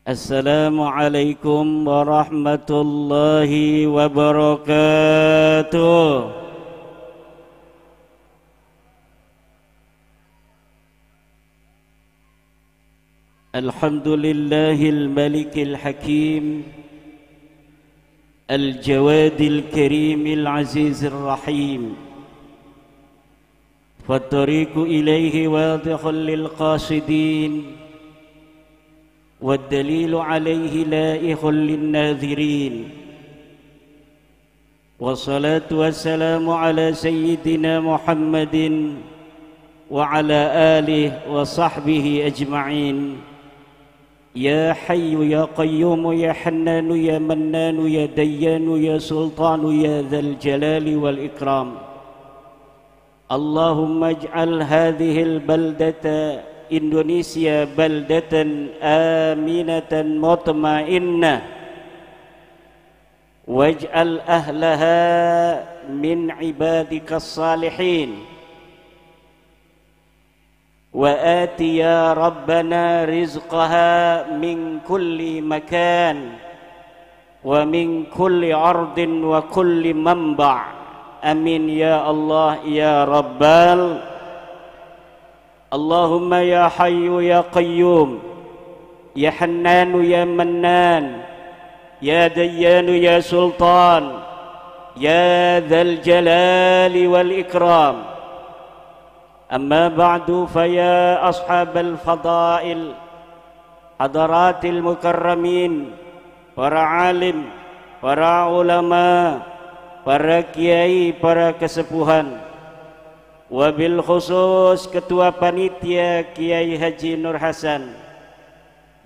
Assalamualaikum warahmatullahi wabarakatuh. Alhamdulillahil malikil hakim, al-jawadil karimil azizir rahim. Fattariqu ilaihi wadihul lil qasidin, والدليل عليه لائح للناذرين. والصلاة والسلام على سيدنا محمد وعلى آله وصحبه أجمعين. يا حي يا قيوم يا حنان يا منان يا ديان يا سلطان يا ذا الجلال والإكرام. اللهم اجعل هذه البلدة Indonesia baldatan aminatan mutmainnah waj'al ahlaha min ibadikas salihin wa ati ya rabbana rizqaha min kulli makan wa min kulli ardin wa kulli manba'. Amin ya Allah ya Rabbal. Allahumma ya hayyu ya qayyum ya hannanu ya mannan ya dayyanu ya sultan ya dhal jalali wal ikram. Amma ba'du, faya ashabal fadail, hadaratil mukarramin, para alim, para ulama, para kiai, para kesepuhan, wabil khusus Ketua Panitia Kiai Haji Nur Hasan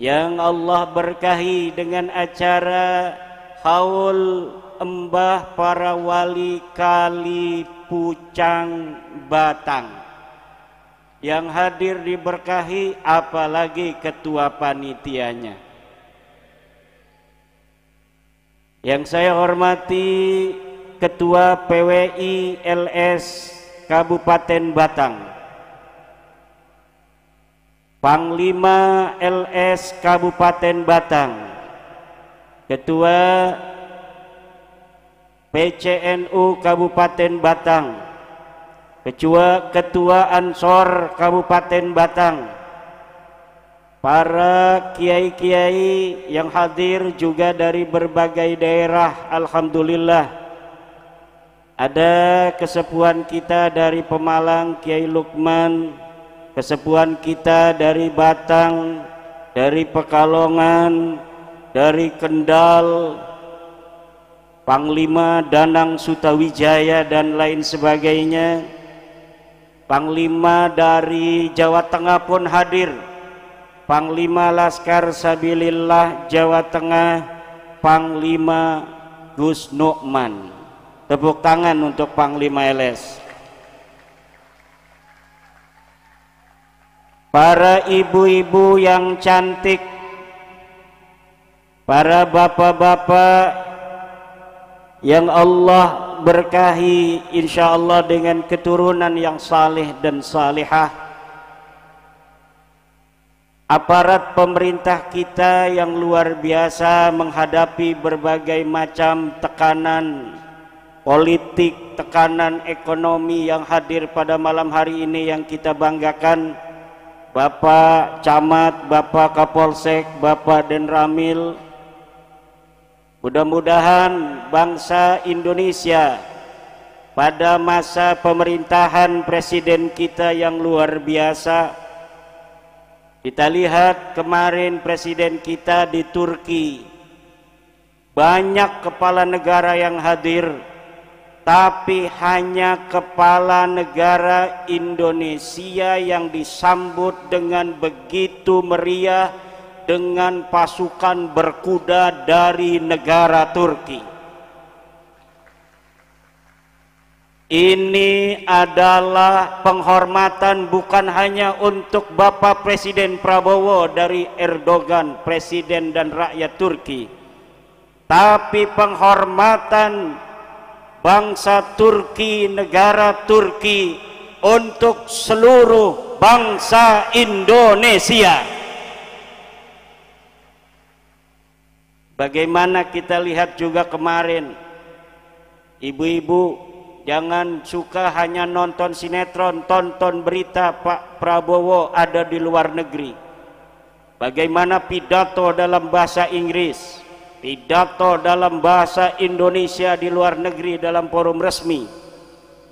yang Allah berkahi dengan acara haul embah para wali Kali Pucang Batang. Yang hadir diberkahi apalagi ketua panitianya. Yang saya hormati Ketua PWI LS Kabupaten Batang, Panglima LS Kabupaten Batang, Ketua PCNU Kabupaten Batang, Ketua Ansor Kabupaten Batang, para kiai-kiai yang hadir juga dari berbagai daerah. Alhamdulillah, ada kesepuhan kita dari Pemalang, Kiai Lukman, kesepuhan kita dari Batang, dari Pekalongan, dari Kendal, Panglima Danang Sutawijaya dan lain sebagainya. Panglima dari Jawa Tengah pun hadir, Panglima Laskar Sabilillah Jawa Tengah, Panglima Gus Nu'man. Tepuk tangan untuk Panglima LS. Para ibu-ibu yang cantik, para bapak-bapak yang Allah berkahi insyaallah dengan keturunan yang saleh dan salihah, aparat pemerintah kita yang luar biasa menghadapi berbagai macam tekanan politik, tekanan ekonomi yang hadir pada malam hari ini yang kita banggakan. Bapak Camat, Bapak Kapolsek, Bapak Denramil, mudah-mudahan bangsa Indonesia pada masa pemerintahan presiden kita yang luar biasa, kita lihat kemarin presiden kita di Turki, banyak kepala negara yang hadir, tapi hanya kepala negara Indonesia yang disambut dengan begitu meriah dengan pasukan berkuda dari negara Turki. Ini adalah penghormatan bukan hanya untuk Bapak Presiden Prabowo dari Erdogan, presiden dan rakyat Turki, tapi penghormatan bangsa Turki, negara Turki untuk seluruh bangsa Indonesia. Bagaimana kita lihat juga kemarin, ibu-ibu jangan suka hanya nonton sinetron, tonton berita Pak Prabowo ada di luar negeri. Bagaimana pidato dalam bahasa Inggris, pidato dalam bahasa Indonesia di luar negeri dalam forum resmi,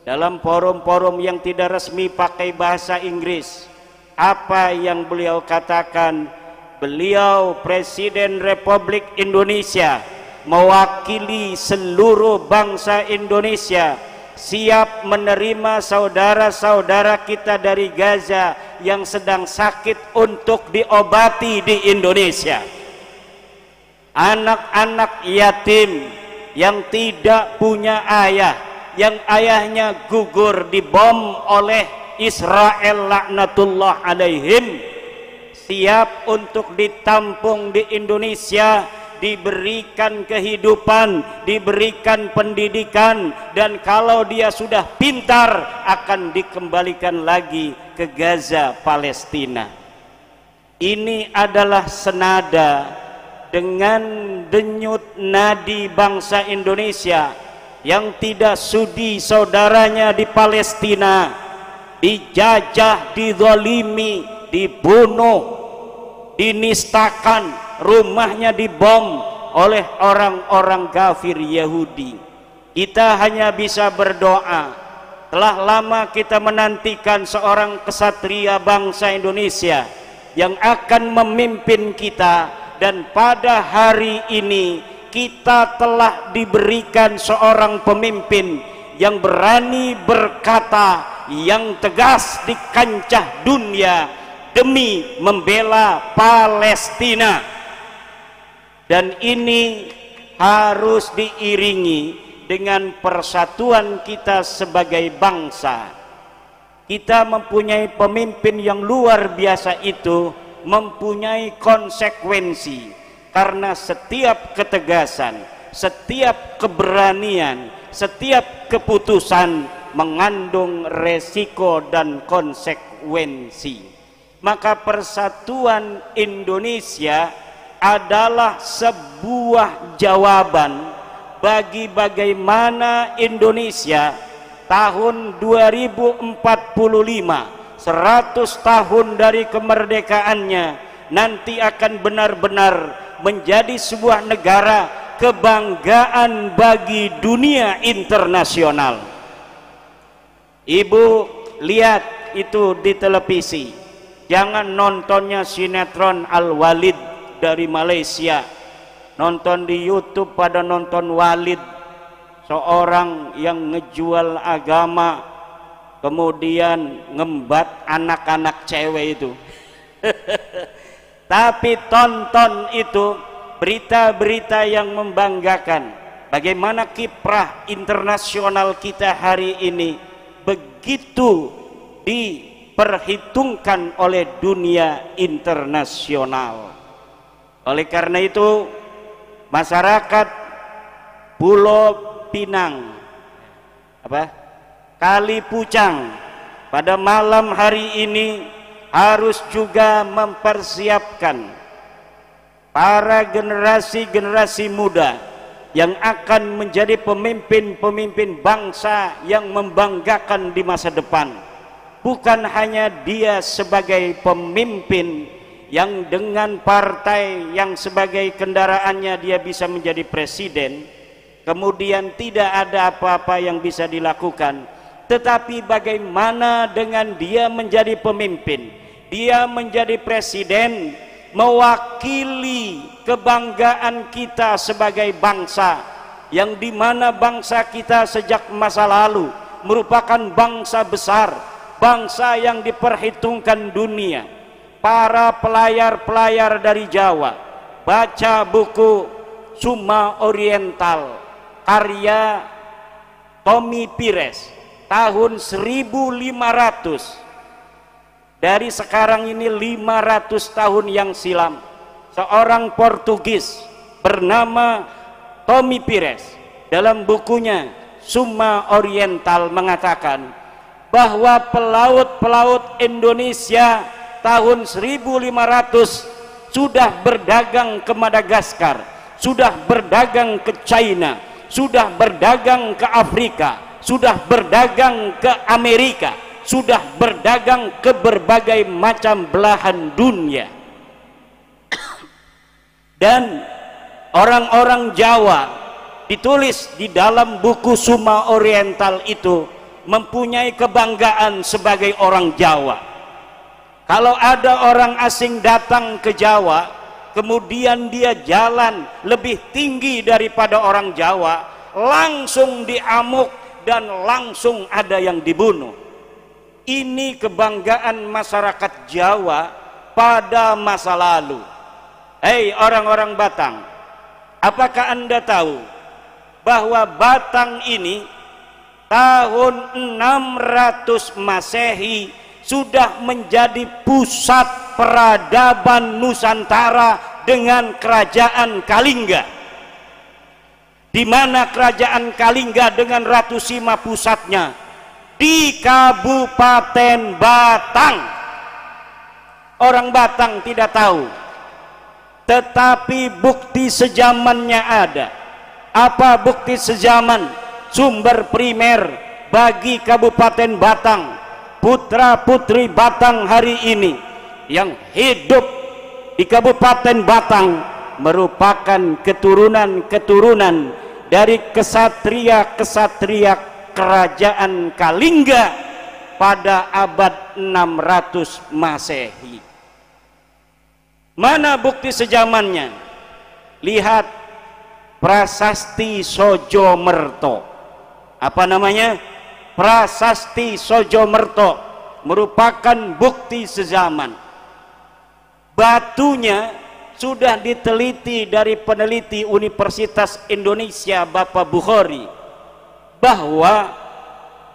dalam forum-forum yang tidak resmi pakai bahasa Inggris. Apa yang beliau katakan? Beliau Presiden Republik Indonesia mewakili seluruh bangsa Indonesia, siap menerima saudara-saudara kita dari Gaza yang sedang sakit untuk diobati di Indonesia. Anak-anak yatim yang tidak punya ayah, yang ayahnya gugur dibom oleh Israel laknatullah alaihim, siap untuk ditampung di Indonesia, diberikan kehidupan, diberikan pendidikan, dan kalau dia sudah pintar akan dikembalikan lagi ke Gaza, Palestina. Ini adalah senada dengan denyut nadi bangsa Indonesia yang tidak sudi saudaranya di Palestina dijajah, dizalimi, dibunuh, dinistakan, rumahnya dibom oleh orang-orang kafir Yahudi. Kita hanya bisa berdoa. Telah lama kita menantikan seorang kesatria bangsa Indonesia yang akan memimpin kita, dan pada hari ini kita telah diberikan seorang pemimpin yang berani berkata yang tegas di kancah dunia demi membela Palestina. Dan ini harus diiringi dengan persatuan kita sebagai bangsa. Kita mempunyai pemimpin yang luar biasa itu, mempunyai konsekuensi, karena setiap ketegasan, setiap keberanian, setiap keputusan mengandung resiko dan konsekuensi. Maka persatuan Indonesia adalah sebuah jawaban bagi bagaimana Indonesia tahun 2045, 100 tahun dari kemerdekaannya, nanti akan benar-benar menjadi sebuah negara kebanggaan bagi dunia internasional. Ibu lihat itu di televisi, jangan nontonnya sinetron Al-Walid dari Malaysia, nonton di YouTube pada nonton Walid, seorang yang ngejual agama kemudian ngembat anak-anak cewek itu. Tapi tonton itu berita-berita yang membanggakan, bagaimana kiprah internasional kita hari ini begitu diperhitungkan oleh dunia internasional. Oleh karena itu, masyarakat Pulau Pinang, Kali Pucang, pada malam hari ini harus juga mempersiapkan para generasi-generasi muda yang akan menjadi pemimpin-pemimpin bangsa yang membanggakan di masa depan. Bukan hanya dia sebagai pemimpin yang dengan partai yang sebagai kendaraannya dia bisa menjadi presiden, kemudian tidak ada apa-apa yang bisa dilakukan, tetapi bagaimana dengan dia menjadi pemimpin, dia menjadi presiden, mewakili kebanggaan kita sebagai bangsa, yang dimana bangsa kita sejak masa lalu merupakan bangsa besar, bangsa yang diperhitungkan dunia. Para pelayar-pelayar dari Jawa baca buku Summa Oriental karya Tommy Pires tahun 1500, dari sekarang ini 500 tahun yang silam. Seorang Portugis bernama Tommy Pires dalam bukunya Summa Oriental mengatakan bahwa pelaut-pelaut Indonesia tahun 1500 sudah berdagang ke Madagaskar, sudah berdagang ke China, sudah berdagang ke Afrika, sudah berdagang ke Amerika, sudah berdagang ke berbagai macam belahan dunia. Dan orang-orang Jawa, ditulis di dalam buku Suma Oriental itu, mempunyai kebanggaan sebagai orang Jawa. Kalau ada orang asing datang ke Jawa, kemudian dia jalan lebih tinggi daripada orang Jawa, langsung diamuk dan langsung ada yang dibunuh. Ini kebanggaan masyarakat Jawa pada masa lalu. Hei orang-orang Batang, apakah Anda tahu bahwa Batang ini tahun 600 Masehi sudah menjadi pusat peradaban Nusantara dengan kerajaan Kalingga, di mana kerajaan Kalingga dengan Ratu Sima pusatnya di Kabupaten Batang. Orang Batang tidak tahu, tetapi bukti sejamannya ada. Apa bukti sejaman? Sumber primer bagi Kabupaten Batang, putra putri Batang hari ini yang hidup di Kabupaten Batang merupakan keturunan-keturunan dari kesatria-kesatria kerajaan Kalingga pada abad 600 Masehi. Mana bukti sejamannya? Lihat Prasasti Sojomerto. Apa namanya? Prasasti Sojomerto merupakan bukti sezaman. Batunya sudah diteliti dari peneliti Universitas Indonesia Bapak Bukhari, bahwa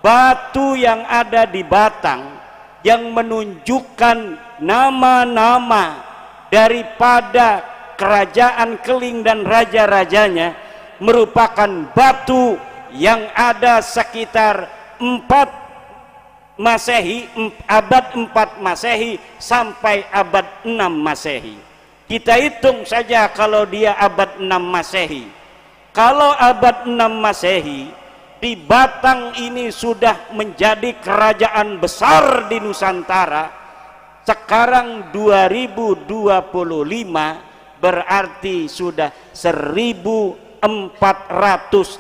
batu yang ada di Batang yang menunjukkan nama-nama daripada kerajaan Keling dan raja-rajanya merupakan batu yang ada sekitar 4 Masehi, abad 4 Masehi sampai abad 6 Masehi. Kita hitung saja kalau dia abad 6 Masehi. Kalau abad 6 Masehi, di Batang ini sudah menjadi kerajaan besar di Nusantara. Sekarang 2025 berarti sudah 1400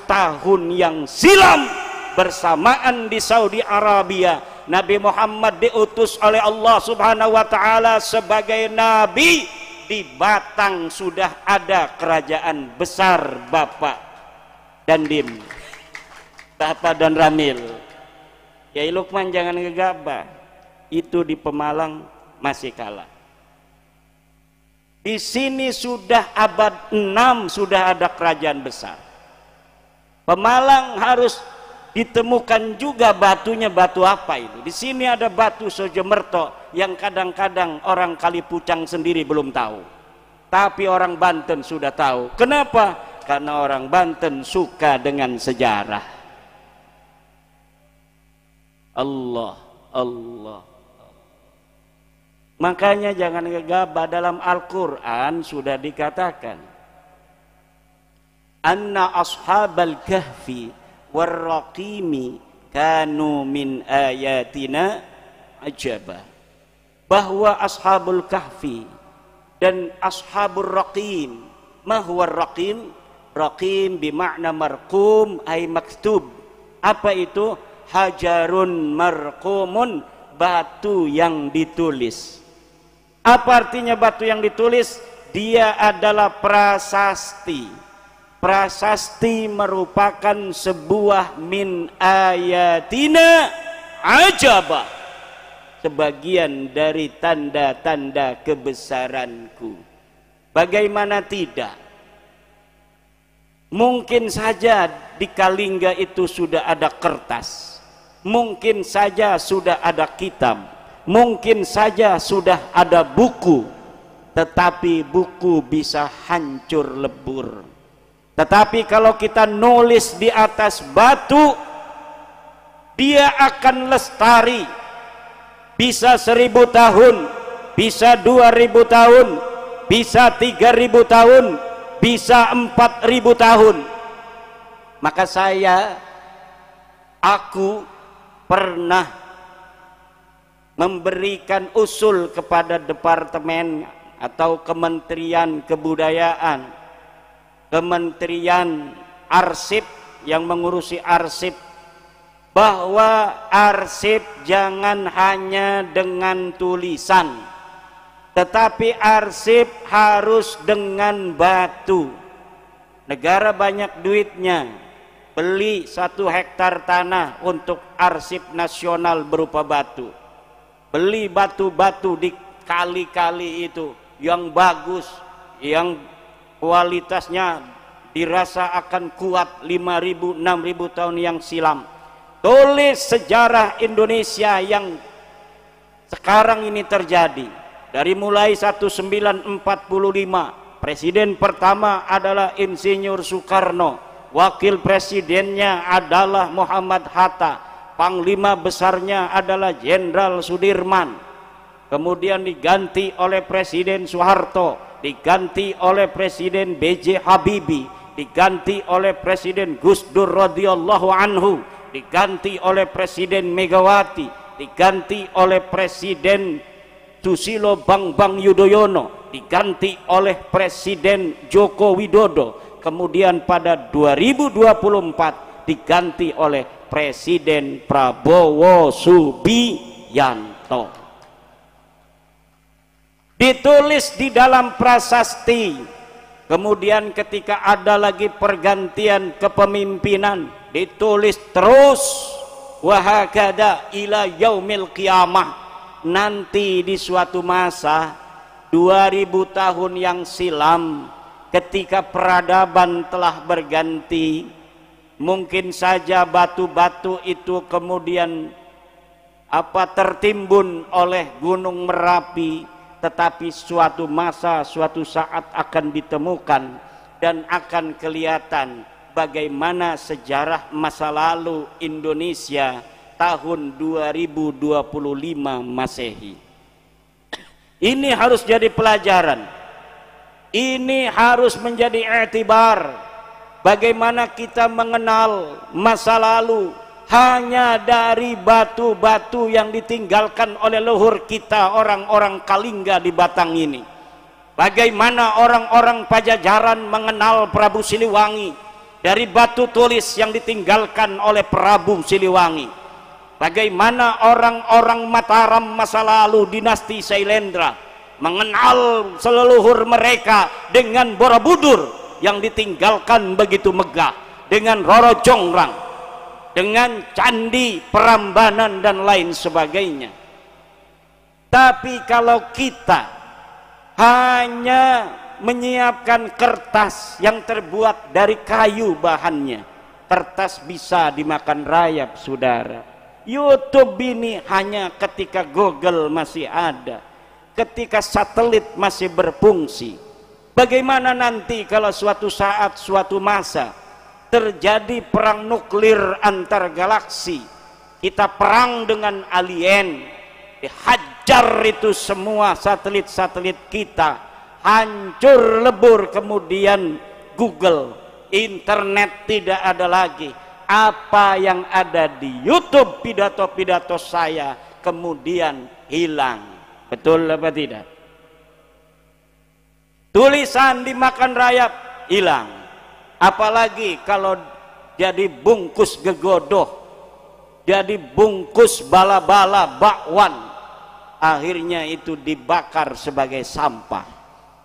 tahun yang silam, bersamaan di Saudi Arabia Nabi Muhammad diutus oleh Allah Subhanahu wa taala sebagai nabi. Di Batang sudah ada kerajaan besar Bapak dan Dim, Bapak dan Ramil. Yai Lukman jangan gegabah, itu di Pemalang masih kalah. Di sini sudah abad 6 sudah ada kerajaan besar. Pemalang harus ditemukan juga batunya, batu apa itu. Di sini ada batu Sojomerto yang kadang-kadang orang Kalipucang sendiri belum tahu, tapi orang Banten sudah tahu. Kenapa? Karena orang Banten suka dengan sejarah. Allah, Allah. Makanya jangan gegabah, dalam Al-Quran sudah dikatakan, anna ashabal kahfi warraqimi kanu min ayatina ajaba, bahwa ashabul kahfi dan ashabul raqim. Ma huwa raqim? Raqim bimakna marqum ay maktub. Apa itu? Hajarun marqumun, batu yang ditulis. Apa artinya batu yang ditulis? Dia adalah prasasti. Prasasti merupakan sebuah min ayatina ajaba, sebagian dari tanda-tanda kebesaranku. Bagaimana tidak? Mungkin saja di Kalingga itu sudah ada kertas, mungkin saja sudah ada kitab, mungkin saja sudah ada buku, tetapi buku bisa hancur lebur. Tetapi kalau kita nulis di atas batu, dia akan lestari. Bisa 1000 tahun, bisa 2000 tahun, bisa 3000 tahun, bisa 4.000 tahun. Maka aku pernah memberikan usul kepada departemen atau Kementerian Kebudayaan, Kementerian Arsip yang mengurusi arsip, bahwa arsip jangan hanya dengan tulisan, tetapi arsip harus dengan batu. Negara banyak duitnya, beli 1 hektar tanah untuk arsip nasional berupa batu, beli batu-batu di kali-kali itu yang bagus, yang kualitasnya dirasa akan kuat 5.000 6.000 tahun yang silam. Tulis sejarah Indonesia yang sekarang ini terjadi. Dari mulai 1945, presiden pertama adalah Insinyur Soekarno, wakil presidennya adalah Muhammad Hatta, panglima besarnya adalah Jenderal Sudirman, kemudian diganti oleh Presiden Soeharto, diganti oleh Presiden B.J. Habibie, diganti oleh Presiden Gus Dur radhiyallahu anhu, diganti oleh Presiden Megawati, diganti oleh Presiden Susilo Bambang Yudhoyono, diganti oleh Presiden Joko Widodo, kemudian pada 2024 diganti oleh Presiden Prabowo Subianto. Ditulis di dalam prasasti. Kemudian ketika ada lagi pergantian kepemimpinan, ditulis terus, wahakada ila yaumil qiyamah. Nanti di suatu masa 2000 tahun yang silam, ketika peradaban telah berganti, mungkin saja batu-batu itu kemudian tertimbun oleh Gunung Merapi, tetapi suatu masa, suatu saat akan ditemukan dan akan kelihatan bagaimana sejarah masa lalu Indonesia tahun 2025 Masehi. Ini harus jadi pelajaran, ini harus menjadi i'tibar. Bagaimana kita mengenal masa lalu hanya dari batu-batu yang ditinggalkan oleh leluhur kita, orang-orang Kalingga di Batang ini. Bagaimana orang-orang Pajajaran mengenal Prabu Siliwangi dari batu tulis yang ditinggalkan oleh Prabu Siliwangi. Bagaimana orang-orang Mataram masa lalu dinasti Sailendra mengenal seleluhur mereka dengan Borobudur yang ditinggalkan begitu megah, dengan Roro Jonggrang, dengan Candi Prambanan dan lain sebagainya. Tapi kalau kita hanya menyiapkan kertas yang terbuat dari kayu bahannya, kertas bisa dimakan rayap, saudara. YouTube ini hanya ketika Google masih ada, ketika satelit masih berfungsi. Bagaimana nanti kalau suatu saat, suatu masa terjadi perang nuklir antar galaksi, kita perang dengan alien, dihajar itu semua satelit-satelit kita, hancur lebur, kemudian Google, internet tidak ada lagi. Apa yang ada di YouTube, pidato-pidato saya kemudian hilang. Betul apa tidak? Tulisan dimakan rayap, hilang. Apalagi kalau jadi bungkus gegodoh, jadi bungkus bala-bala bakwan, akhirnya itu dibakar sebagai sampah.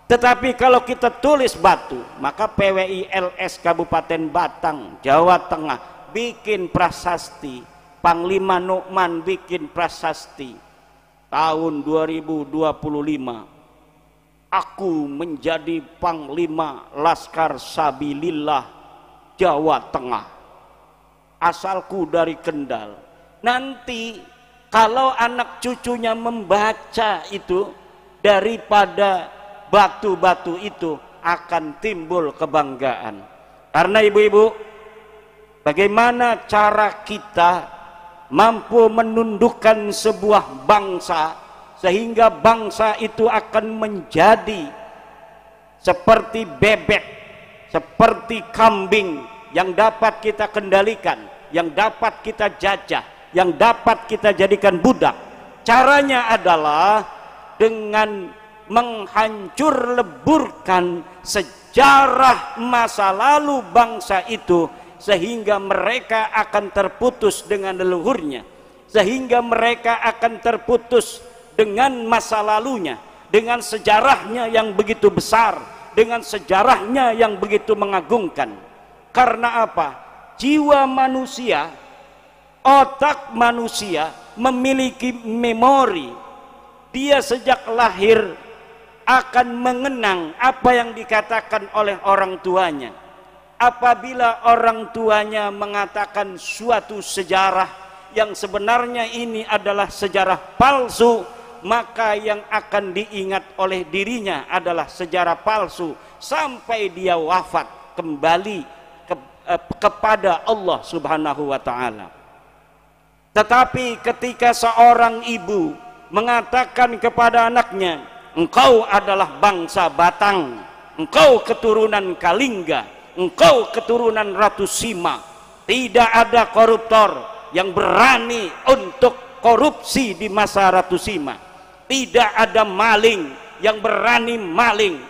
Tetapi kalau kita tulis batu, maka PWILS Kabupaten Batang, Jawa Tengah bikin prasasti, Panglima Nukman bikin prasasti, tahun 2025 aku menjadi Panglima Laskar Sabilillah Jawa Tengah, asalku dari Kendal. Nanti kalau anak cucunya membaca itu, daripada batu-batu itu akan timbul kebanggaan. Karena ibu-ibu, bagaimana cara kita mampu menundukkan sebuah bangsa sehingga bangsa itu akan menjadi seperti bebek seperti kambing yang dapat kita kendalikan, yang dapat kita jajah, yang dapat kita jadikan budak. Caranya adalah dengan menghancur leburkan sejarah masa lalu bangsa itu, sehingga mereka akan terputus dengan leluhurnya, sehingga mereka akan terputus dengan masa lalunya, dengan sejarahnya yang begitu besar, dengan sejarahnya yang begitu mengagumkan. Karena apa? Jiwa manusia, otak manusia memiliki memori. Dia sejak lahir akan mengenang apa yang dikatakan oleh orang tuanya. Apabila orang tuanya mengatakan suatu sejarah yang sebenarnya ini adalah sejarah palsu, maka yang akan diingat oleh dirinya adalah sejarah palsu sampai dia wafat kembali kepada Allah Subhanahu wa ta'ala. Tetapi ketika seorang ibu mengatakan kepada anaknya, engkau adalah bangsa Batang, engkau keturunan Kalingga, engkau keturunan Ratu Sima, tidak ada koruptor yang berani untuk korupsi di masa Ratu Sima. Tidak ada maling yang berani maling.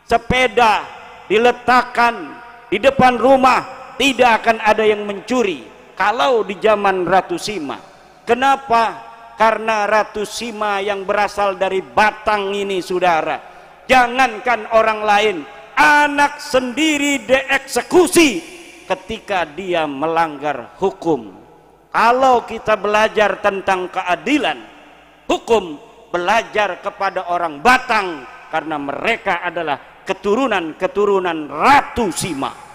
Sepeda diletakkan di depan rumah, tidak akan ada yang mencuri kalau di zaman Ratu Sima. Kenapa? Karena Ratu Sima yang berasal dari Batang ini, saudara, jangankan orang lain, anak sendiri dieksekusi ketika dia melanggar hukum. Kalau kita belajar tentang keadilan hukum, belajar kepada orang Batang, karena mereka adalah keturunan-keturunan Ratu Sima.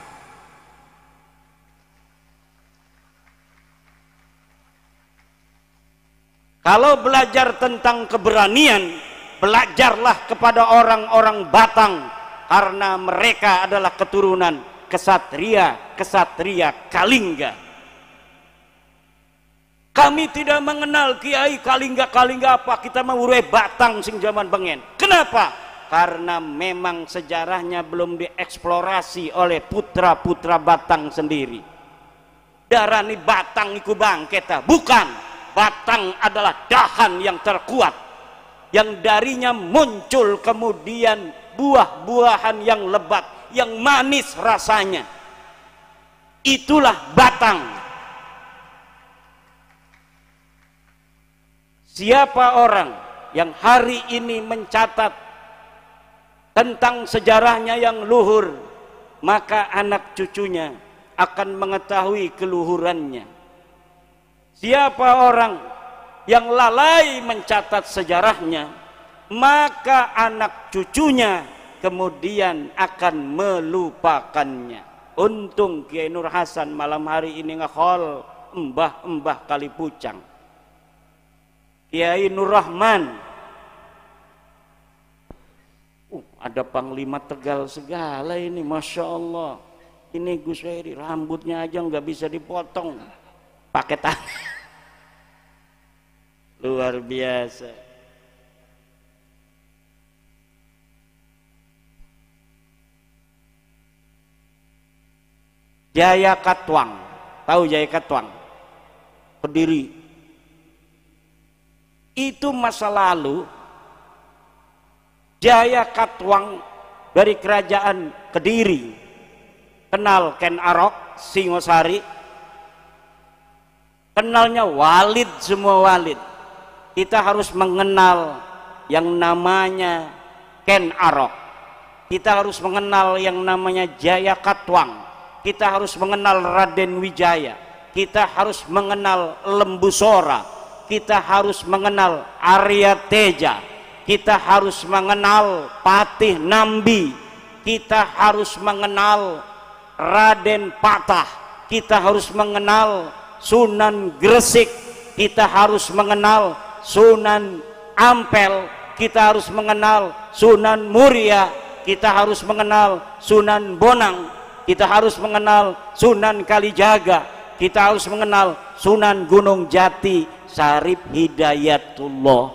Kalau belajar tentang keberanian, belajarlah kepada orang-orang Batang, karena mereka adalah keturunan kesatria Kalingga. Kami tidak mengenal kiai Kalingga apa, kita mengurus Batang sing zaman bengen. Kenapa? Karena memang sejarahnya belum dieksplorasi oleh putra-putra Batang sendiri. Darani Batang iku bangketa, bukan. Batang adalah dahan yang terkuat, yang darinya muncul kemudian buah-buahan yang lebat, yang manis rasanya. Itulah Batang. Siapa orang yang hari ini mencatat tentang sejarahnya yang luhur, maka anak cucunya akan mengetahui keluhurannya. Siapa orang yang lalai mencatat sejarahnya, maka anak cucunya kemudian akan melupakannya. Untung Kiai Nur Hasan malam hari ini ngehol embah-embah kali pucang. Kiai Nur Rahman, ada Panglima Tegal segala ini, Masya Allah. Ini Gus Heri, rambutnya aja nggak bisa dipotong pakai tangan. Luar biasa. Jaya Katwang, tahu Jaya Katwang? Kediri. Itu masa lalu. Jaya Katwang dari kerajaan Kediri. Kenal Ken Arok, Singosari. Kenalnya Walid, semua Walid. Kita harus mengenal yang namanya Ken Arok. Kita harus mengenal yang namanya Jaya Katwang. Kita harus mengenal Raden Wijaya. Kita harus mengenal Lembu Sora. Kita harus mengenal Arya Teja. Kita harus mengenal Patih Nambi. Kita harus mengenal Raden Patah. Kita harus mengenal Sunan Gresik. Kita harus mengenal Sunan Ampel. Kita harus mengenal Sunan Muria. Kita harus mengenal Sunan Bonang. Kita harus mengenal Sunan Kalijaga. Kita harus mengenal Sunan Gunung Jati, Sarip Hidayatullah.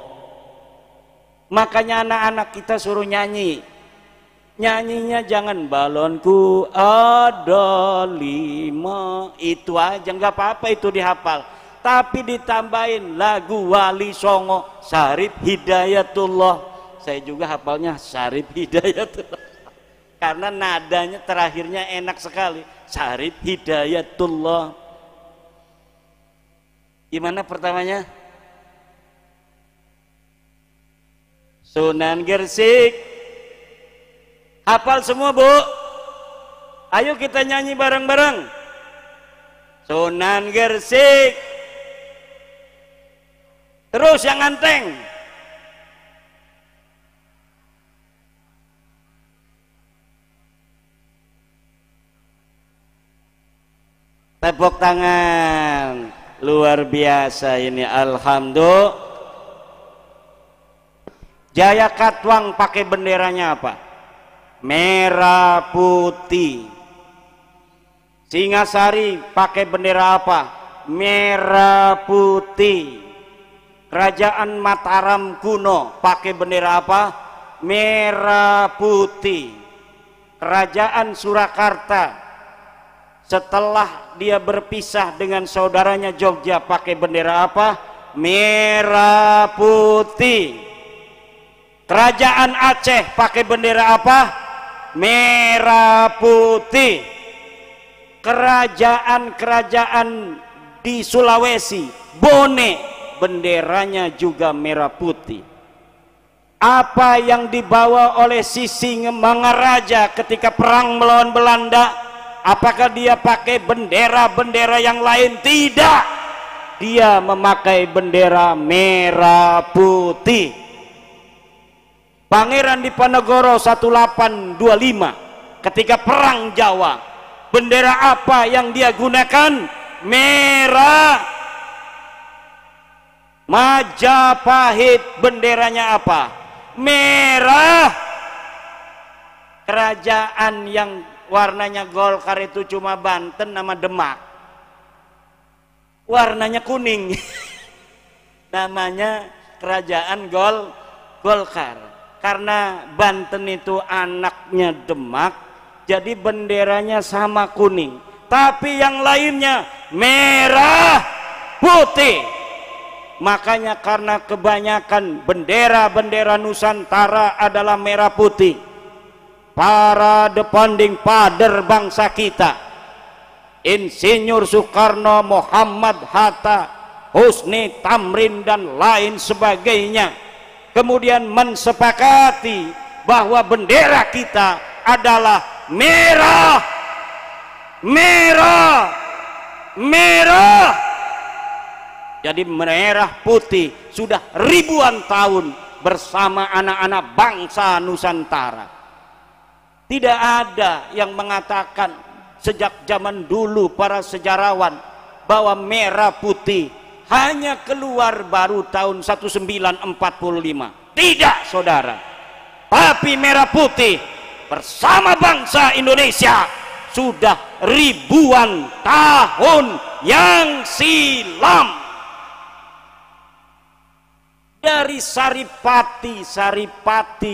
Makanya anak-anak kita suruh nyanyi, Nyanyinya jangan balonku ada 5, itu aja nggak apa-apa, itu dihafal. Tapi ditambahin lagu Wali Songo Syarif Hidayatullah. Saya juga hafalnya Syarif Hidayatullah karena nadanya terakhirnya enak sekali, Syarif Hidayatullah. Gimana pertamanya? Sunan Gresik. Hafal semua, Bu? Ayo kita nyanyi bareng-bareng. Sunan Gresik. Terus yang anteng. Tepuk tangan. Luar biasa ini, alhamdulillah. Jaya Katwang pakai benderanya apa? Merah putih. Singasari pakai bendera apa? Merah putih. Kerajaan Mataram kuno pakai bendera apa? Merah putih. Kerajaan Surakarta setelah dia berpisah dengan saudaranya Jogja pakai bendera apa? Merah putih. Kerajaan Aceh pakai bendera apa? Merah putih. Kerajaan-kerajaan di Sulawesi, Bone, benderanya juga merah putih. Apa yang dibawa oleh Sisingamangaraja ketika perang melawan Belanda? Apakah dia pakai bendera-bendera yang lain? Tidak. Dia memakai bendera merah putih. Pangeran Diponegoro 1825 ketika perang Jawa, bendera apa yang dia gunakan? Merah. Majapahit benderanya apa? Merah. Kerajaan yang warnanya Golkar itu cuma Banten sama Demak, warnanya kuning. Namanya kerajaan Golkar. Karena Banten itu anaknya Demak, jadi benderanya sama kuning, tapi yang lainnya merah putih. Makanya karena kebanyakan bendera-bendera Nusantara adalah merah putih, para founding father bangsa kita, Insinyur Soekarno, Muhammad Hatta, Husni Tamrin dan lain sebagainya, kemudian mensepakati bahwa bendera kita adalah merah, merah, merah. Jadi merah putih sudah ribuan tahun bersama anak-anak bangsa Nusantara. Tidak ada yang mengatakan sejak zaman dulu para sejarawan bahwa merah putih hanya keluar baru tahun 1945. Tidak, saudara. Tapi merah putih bersama bangsa Indonesia sudah ribuan tahun yang silam. Dari saripati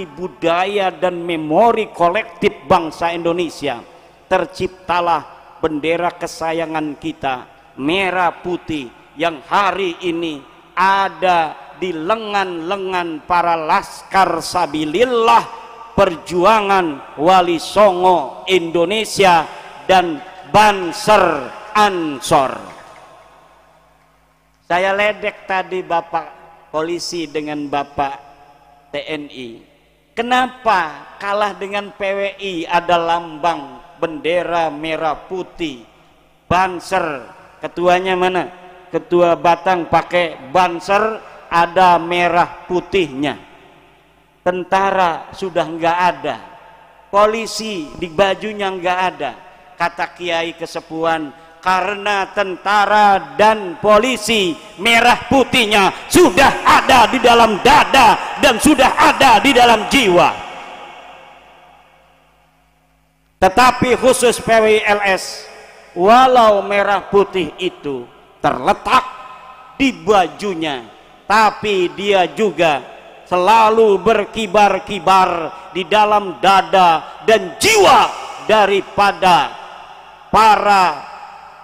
budaya dan memori kolektif bangsa Indonesia terciptalah bendera kesayangan kita, merah putih, yang hari ini ada di lengan-lengan para laskar sabilillah perjuangan Wali Songo Indonesia dan Banser Ansor. Saya ledek tadi Bapak polisi dengan Bapak TNI. Kenapa kalah dengan PWI? Ada lambang bendera merah putih. Banser, ketuanya mana? Ketua Batang pakai banser, ada merah putihnya. Tentara sudah nggak ada, polisi di bajunya nggak ada. Kata Kiai Kesepuhan, karena tentara dan polisi merah putihnya sudah ada di dalam dada dan sudah ada di dalam jiwa. Tetapi khusus PWLS, walau merah putih itu terletak di bajunya, tapi dia juga selalu berkibar-kibar di dalam dada dan jiwa daripada para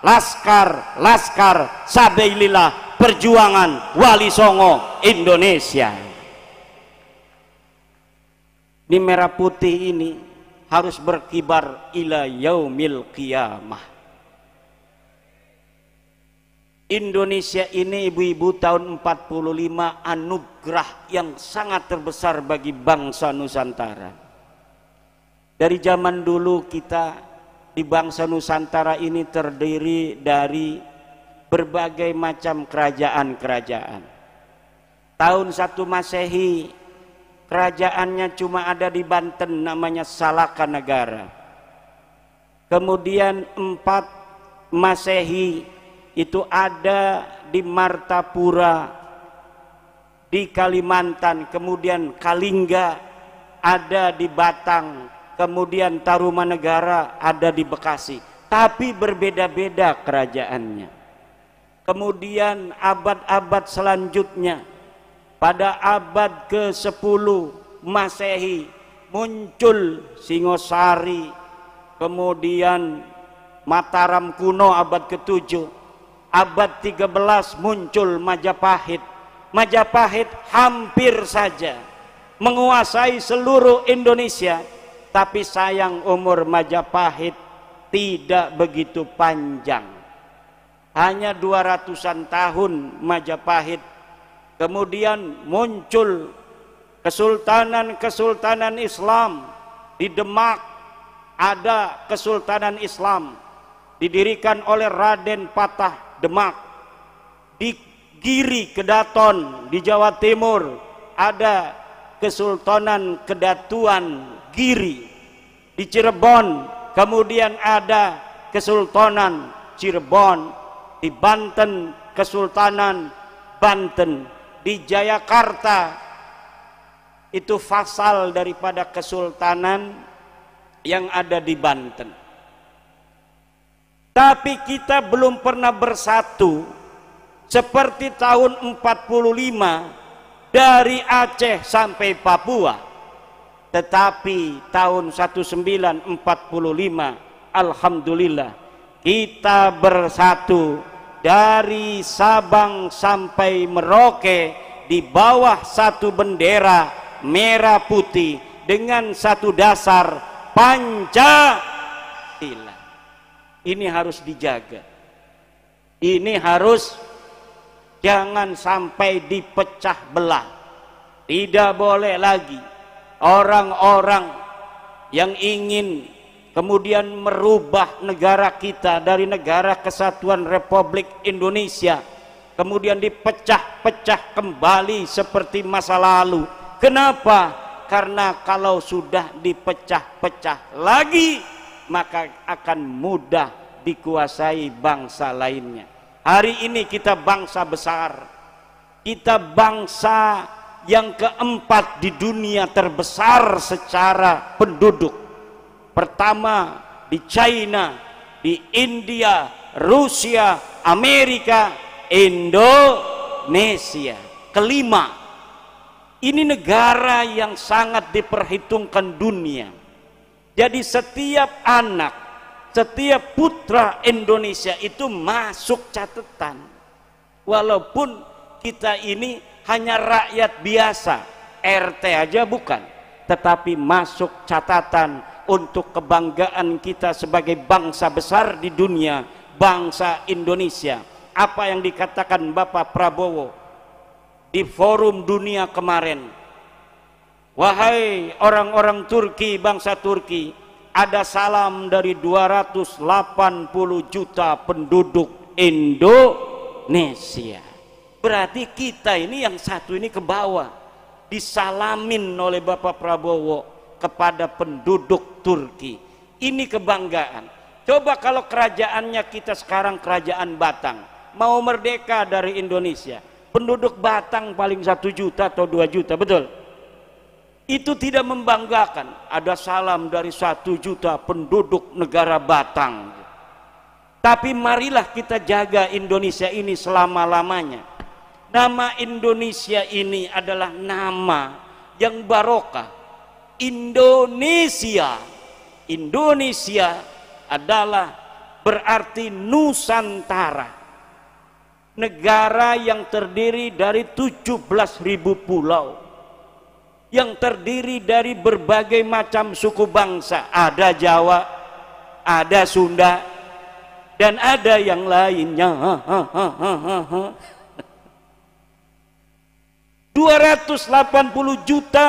laskar sabilillah perjuangan Wali Songo Indonesia. Ini merah putih ini harus berkibar ila yaumil qiyamah. Indonesia ini ibu-ibu tahun 45 anugerah yang sangat terbesar bagi bangsa Nusantara. Dari zaman dulu kita di bangsa Nusantara ini terdiri dari berbagai macam kerajaan-kerajaan. Tahun 1 Masehi kerajaannya cuma ada di Banten, namanya Salaka Negara. Kemudian 4 Masehi itu ada di Martapura di Kalimantan, kemudian Kalingga ada di Batang, kemudian Tarumanegara ada di Bekasi, tapi berbeda-beda kerajaannya. Kemudian abad-abad selanjutnya, pada abad ke-10 Masehi muncul Singosari, kemudian Mataram kuno abad ke-7. Abad 13 muncul Majapahit. Majapahit hampir saja menguasai seluruh Indonesia, tapi sayang umur Majapahit tidak begitu panjang, hanya 200-an tahun Majapahit. Kemudian muncul kesultanan Islam. Di Demak ada kesultanan Islam didirikan oleh Raden Patah Demak. Di Giri Kedaton di Jawa Timur ada Kesultanan Kedatuan Giri. Di Cirebon kemudian ada Kesultanan Cirebon. Di Banten Kesultanan Banten. Di Jayakarta itu fasal daripada kesultanan yang ada di Banten. Tapi kita belum pernah bersatu seperti tahun 45 dari Aceh sampai Papua. Tetapi tahun 1945 alhamdulillah kita bersatu dari Sabang sampai Merauke di bawah satu bendera merah putih dengan satu dasar Pancasila. Ini harus dijaga. Ini harus jangan sampai dipecah belah. Tidak boleh lagi orang-orang yang ingin kemudian merubah negara kita dari negara kesatuan Republik Indonesia kemudian dipecah-pecah kembali seperti masa lalu. Kenapa? Karena kalau sudah dipecah-pecah lagi, maka akan mudah dikuasai bangsa lainnya. Hari ini kita bangsa besar, kita bangsa yang keempat di dunia terbesar secara penduduk. Pertama di China, di India, Rusia, Amerika, Indonesia. Kelima, ini negara yang sangat diperhitungkan dunia. Jadi setiap anak, setiap putra Indonesia itu masuk catatan. Walaupun kita ini hanya rakyat biasa, RT aja bukan, tetapi masuk catatan untuk kebanggaan kita sebagai bangsa besar di dunia, bangsa Indonesia. Apa yang dikatakan Bapak Prabowo di forum dunia kemarin, wahai orang-orang Turki, bangsa Turki, ada salam dari 280 juta penduduk Indonesia. Berarti kita ini yang satu ini ke bawah, disalamin oleh Bapak Prabowo kepada penduduk Turki. Ini kebanggaan. Coba kalau kerajaannya kita sekarang kerajaan Batang mau merdeka dari Indonesia, penduduk Batang paling 1 juta atau 2 juta, betul? Itu tidak membanggakan. Ada salam dari 1 juta penduduk negara Batang. Tapi marilah kita jaga Indonesia ini selama-lamanya. Nama Indonesia ini adalah nama yang barokah. Indonesia. Indonesia adalah berarti Nusantara. Negara yang terdiri dari 17.000 pulau. Yang terdiri dari berbagai macam suku bangsa. Ada Jawa, ada Sunda, dan ada yang lainnya. 280 juta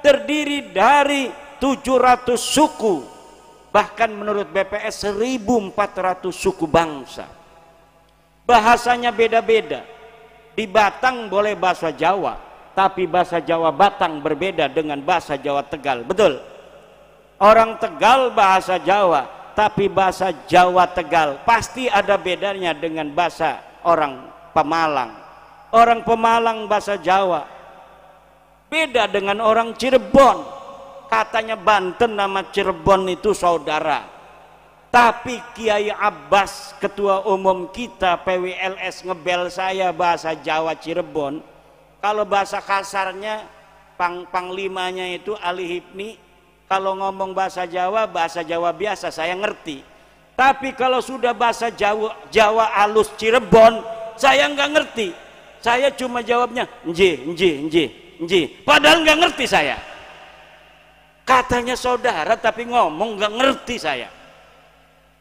terdiri dari 700 suku, bahkan menurut BPS 1.400 suku bangsa. Bahasanya beda-beda. Di Batang boleh bahasa Jawa, tapi bahasa Jawa Batang berbeda dengan bahasa Jawa Tegal. Betul? Orang Tegal bahasa Jawa, tapi bahasa Jawa Tegal pasti ada bedanya dengan bahasa orang Pemalang. Orang Pemalang bahasa Jawa beda dengan orang Cirebon. Katanya Banten nama Cirebon itu saudara. Tapi Kiai Abbas, ketua umum kita PWLS, ngebel saya bahasa Jawa Cirebon. Kalau bahasa kasarnya panglimanya itu Ali Hipni. Kalau ngomong bahasa Jawa biasa saya ngerti. Tapi kalau sudah bahasa Jawa alus Cirebon, saya nggak ngerti. Saya cuma jawabnya nji. Padahal nggak ngerti saya. Katanya saudara tapi ngomong nggak ngerti saya.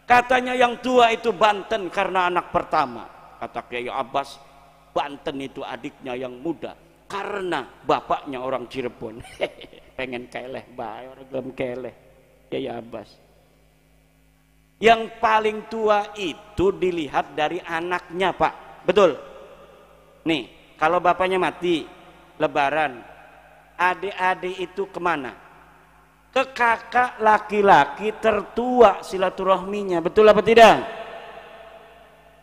Katanya yang tua itu Banten karena anak pertama. Kata Kiai Abbas, Banten itu adiknya yang muda karena bapaknya orang Cirebon. Pengen keleh bae orang gelem keleh. Kiai Abbas. Yang paling tua itu dilihat dari anaknya, Pak. Betul? Nih, kalau bapaknya mati, lebaran, adik-adik itu kemana? Ke kakak laki-laki tertua silaturahminya. Betul apa tidak?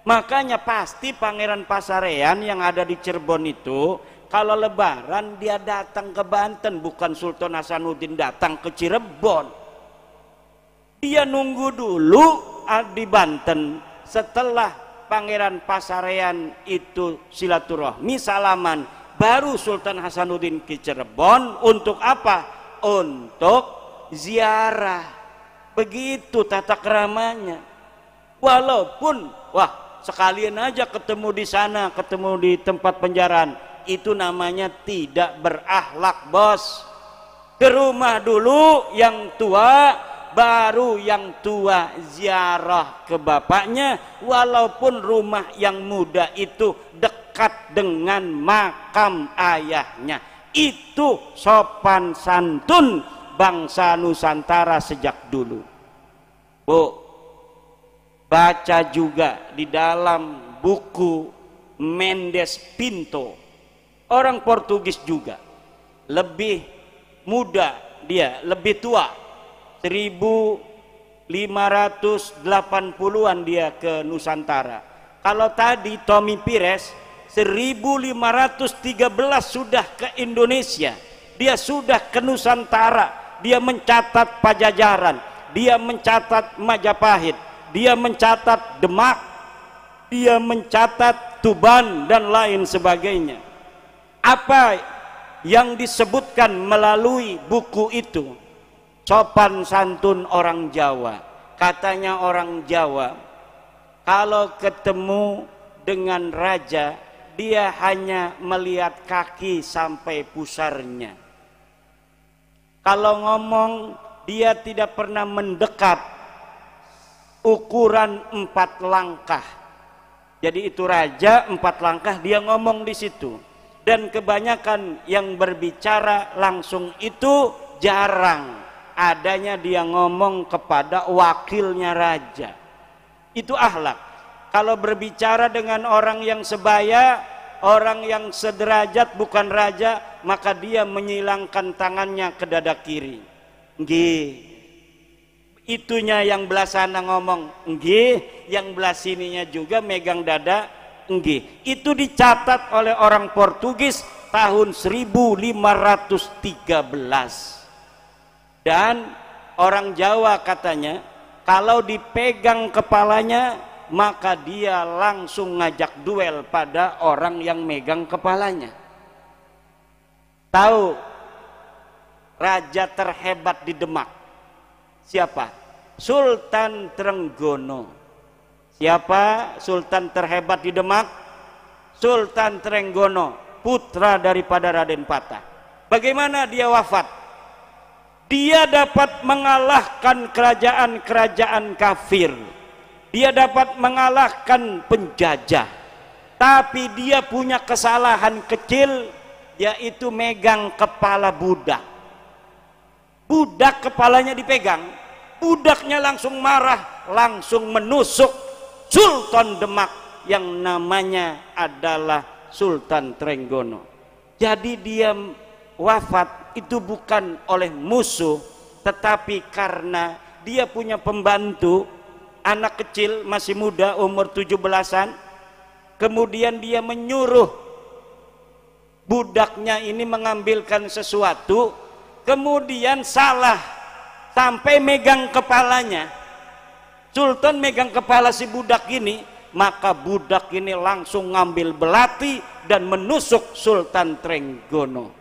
Makanya pasti Pangeran Pasarean yang ada di Cirebon itu, kalau lebaran dia datang ke Banten, bukan Sultan Hasanuddin datang ke Cirebon. Dia nunggu dulu di Banten. Setelah Pangeran Pasarean itu silaturahmi salaman, baru Sultan Hasanuddin ke Cirebon untuk apa? Untuk ziarah. Begitu tata keramanya. Walaupun sekalian aja ketemu di sana, ketemu di tempat penjaraan, itu namanya tidak berakhlak, bos. Ke rumah dulu yang tua, baru yang tua ziarah ke bapaknya, walaupun rumah yang muda itu dekat dengan makam ayahnya. Itu sopan santun bangsa Nusantara sejak dulu. Bu, baca juga di dalam buku Mendes Pinto, orang Portugis juga, lebih muda dia, lebih tua, 1580-an dia ke Nusantara. Kalau tadi Tommy Pires 1513 sudah ke Indonesia, dia sudah ke Nusantara, dia mencatat Pajajaran, dia mencatat Majapahit, dia mencatat Demak, dia mencatat Tuban dan lain sebagainya. Apa yang disebutkan melalui buku itu? Sopan santun orang Jawa. Katanya orang Jawa kalau ketemu dengan raja, dia hanya melihat kaki sampai pusarnya. Kalau ngomong, dia tidak pernah mendekat ukuran 4 langkah. Jadi itu raja 4 langkah dia ngomong di situ. Dan kebanyakan yang berbicara langsung itu jarang. Adanya dia ngomong kepada wakilnya raja. Itu akhlak. Kalau berbicara dengan orang yang sebaya, orang yang sederajat bukan raja, maka dia menyilangkan tangannya ke dada kiri. Nggih. Itunya yang belah sana ngomong nggih, yang belah sininya juga megang dada nggih. Itu dicatat oleh orang Portugis tahun 1513. Dan orang Jawa katanya kalau dipegang kepalanya maka dia langsung ngajak duel pada orang yang megang kepalanya. Tahu raja terhebat di Demak siapa? Sultan Trenggono. Siapa sultan terhebat di Demak? Sultan Trenggono, putra daripada Raden Patah. Bagaimana dia wafat? Dia dapat mengalahkan kerajaan-kerajaan kafir, dia dapat mengalahkan penjajah, tapi dia punya kesalahan kecil, yaitu megang kepala budak. Budak kepalanya dipegang, budaknya langsung marah, langsung menusuk Sultan Demak yang namanya adalah Sultan Trenggono. Jadi dia wafat itu bukan oleh musuh, tetapi karena dia punya pembantu, anak kecil masih muda umur 17-an, kemudian dia menyuruh budaknya ini mengambilkan sesuatu, kemudian salah sampai megang kepalanya. Sultan megang kepala si budak ini, maka budak ini langsung ngambil belati dan menusuk Sultan Trenggono.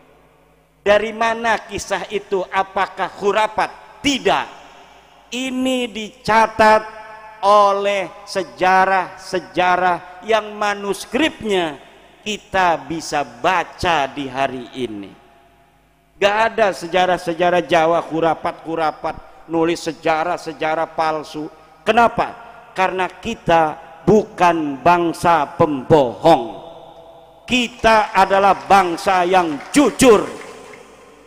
Dari mana kisah itu? Apakah khurafat? Tidak. Ini dicatat oleh sejarah-sejarah yang manuskripnya kita bisa baca di hari ini. Gak ada sejarah-sejarah Jawa khurafat-khurafat, nulis sejarah-sejarah palsu. Kenapa? Karena kita bukan bangsa pembohong. Kita adalah bangsa yang jujur.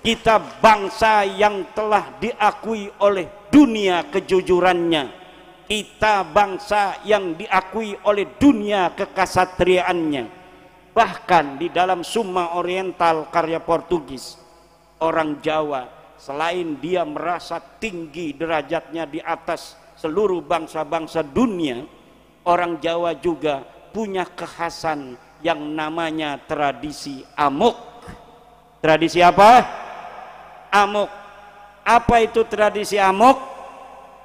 Kita bangsa yang telah diakui oleh dunia kejujurannya. Kita bangsa yang diakui oleh dunia kekasatriaannya. Bahkan di dalam Summa Oriental karya Portugis, orang Jawa selain dia merasa tinggi derajatnya di atas seluruh bangsa-bangsa dunia, orang Jawa juga punya kekhasan yang namanya tradisi amuk. Tradisi apa? Amuk. Apa itu tradisi amuk?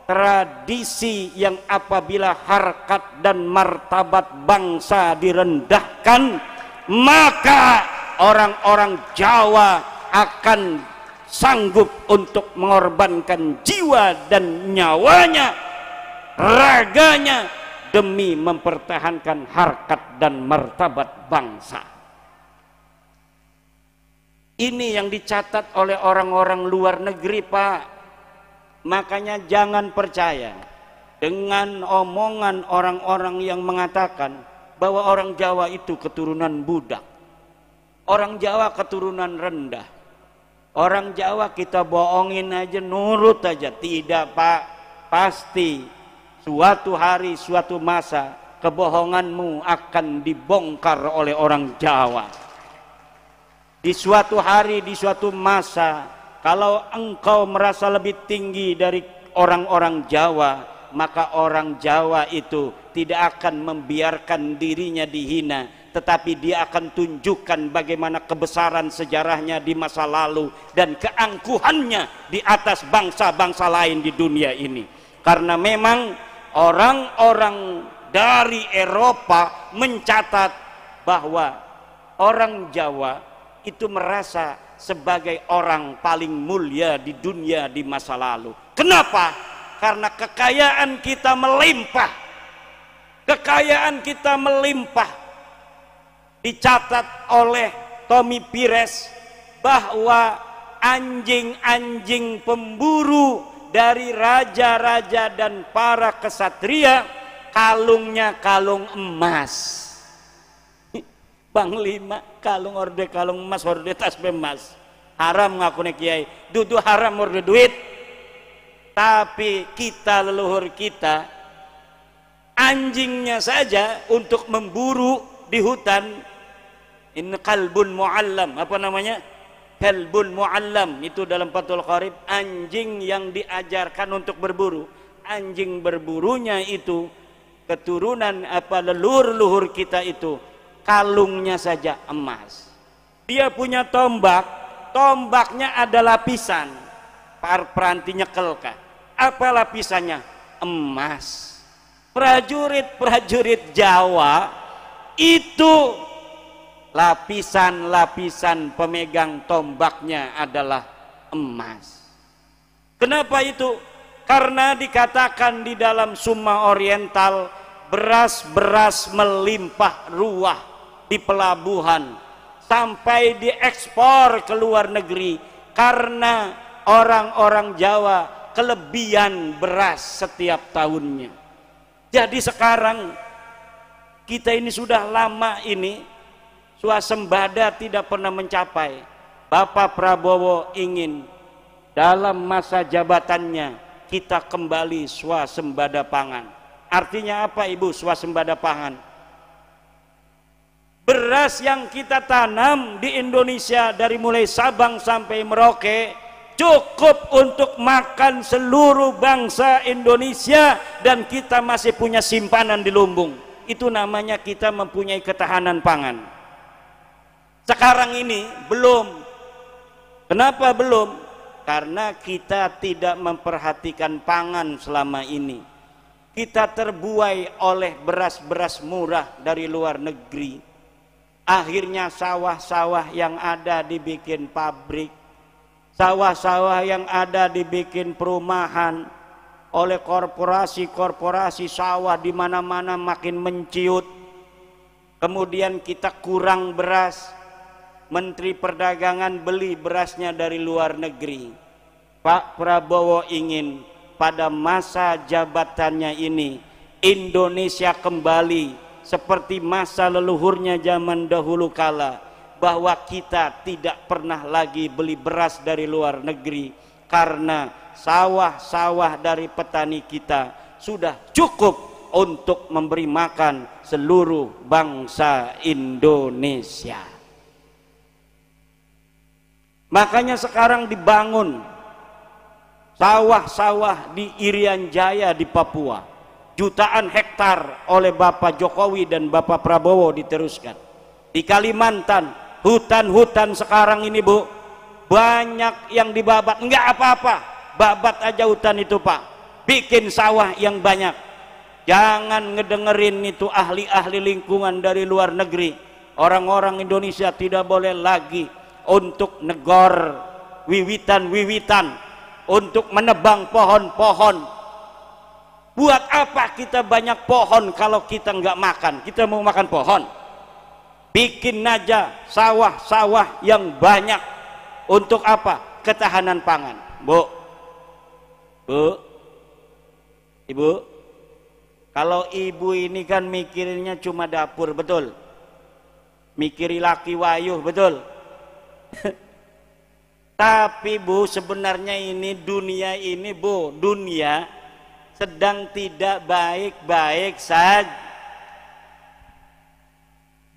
Tradisi yang apabila harkat dan martabat bangsa direndahkan, maka orang-orang Jawa akan sanggup untuk mengorbankan jiwa dan nyawanya, raganya, demi mempertahankan harkat dan martabat bangsa. Ini yang dicatat oleh orang-orang luar negeri, Pak. Makanya jangan percaya dengan omongan orang-orang yang mengatakan bahwa orang Jawa itu keturunan budak. Orang Jawa keturunan rendah. Orang Jawa kita bohongin aja, nurut aja. Tidak, Pak. Pasti suatu hari, suatu masa kebohonganmu akan dibongkar oleh orang Jawa. Di suatu hari, di suatu masa, kalau engkau merasa lebih tinggi dari orang-orang Jawa, maka orang Jawa itu tidak akan membiarkan dirinya dihina, tetapi dia akan tunjukkan bagaimana kebesaran sejarahnya di masa lalu dan keangkuhannya di atas bangsa-bangsa lain di dunia ini. Karena memang orang-orang dari Eropa mencatat bahwa orang Jawa itu merasa sebagai orang paling mulia di dunia di masa lalu. Kenapa? Karena kekayaan kita melimpah. Kekayaan kita melimpah. Dicatat oleh Tommy Pires bahwa anjing-anjing pemburu dari raja-raja dan para kesatria, kalungnya kalung emas. Panglima kalung orde, kalung emas orde, tas emas. Haram ngakune kiai, dudu haram orde duit. Tapi kita, leluhur kita, anjingnya saja untuk memburu di hutan, ini kalbun muallam, apa namanya? Kalbun muallam, itu dalam Fathul Qarib, anjing yang diajarkan untuk berburu. Anjing berburunya itu keturunan apa leluhur-leluhur kita itu, kalungnya saja emas. Dia punya tombak, tombaknya ada lapisan, peranti nyekel kah? Apa lapisannya? Emas. prajurit-prajurit Jawa itu lapisan-lapisan pemegang tombaknya adalah emas. Kenapa itu? Karena dikatakan di dalam Summa Oriental, beras-beras melimpah ruah di pelabuhan sampai diekspor ke luar negeri karena orang-orang Jawa kelebihan beras setiap tahunnya. Jadi sekarang kita ini sudah lama ini swasembada tidak pernah mencapai. Bapak Prabowo ingin dalam masa jabatannya kita kembali swasembada pangan. Artinya apa Ibu swasembada pangan? Beras yang kita tanam di Indonesia dari mulai Sabang sampai Merauke cukup untuk makan seluruh bangsa Indonesia, dan kita masih punya simpanan di lumbung. Itu namanya kita mempunyai ketahanan pangan. Sekarang ini belum. Kenapa belum? Karena kita tidak memperhatikan pangan selama ini. Kita terbuai oleh beras-beras murah dari luar negeri. Akhirnya sawah-sawah yang ada dibikin pabrik, sawah-sawah yang ada dibikin perumahan oleh korporasi-korporasi. Sawah di mana-mana makin menciut. Kemudian kita kurang beras. Menteri Perdagangan beli berasnya dari luar negeri. Pak Prabowo ingin pada masa jabatannya ini Indonesia kembali seperti masa leluhurnya zaman dahulu kala, bahwa kita tidak pernah lagi beli beras dari luar negeri karena sawah-sawah dari petani kita sudah cukup untuk memberi makan seluruh bangsa Indonesia. Makanya sekarang dibangun sawah-sawah di Irian Jaya di Papua, jutaan hektar oleh Bapak Jokowi dan Bapak Prabowo diteruskan. Di Kalimantan, hutan-hutan sekarang ini Bu, banyak yang dibabat. Enggak apa-apa, babat aja hutan itu Pak, bikin sawah yang banyak. Jangan ngedengerin itu ahli-ahli lingkungan dari luar negeri. Orang-orang Indonesia tidak boleh lagi untuk negor wiwitan-wiwitan, untuk menebang pohon-pohon. Buat apa kita banyak pohon kalau kita nggak makan? Kita mau makan pohon? Bikin aja sawah-sawah yang banyak. Untuk apa? Ketahanan pangan. Bu, Ibu, kalau ibu ini kan mikirinnya cuma dapur, betul? Mikiri laki wayuh, betul? Tapi Bu, sebenarnya ini dunia ini Bu, dunia sedang tidak baik-baik saja.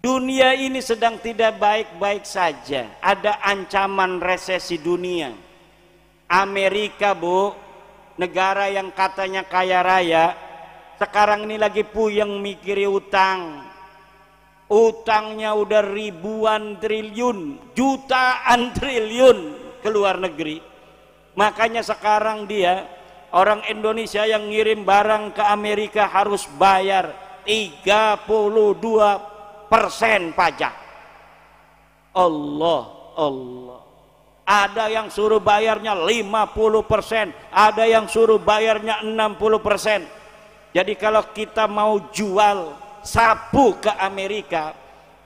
Dunia ini sedang tidak baik-baik saja. Ada ancaman resesi dunia. Amerika Bu, negara yang katanya kaya raya, sekarang ini lagi puyeng mikiri utang. Utangnya udah ribuan triliun, jutaan triliun ke luar negeri. Makanya sekarang dia, orang Indonesia yang ngirim barang ke Amerika harus bayar 32% pajak. Allah. Ada yang suruh bayarnya 50%, ada yang suruh bayarnya 60%. Jadi kalau kita mau jual sapu ke Amerika,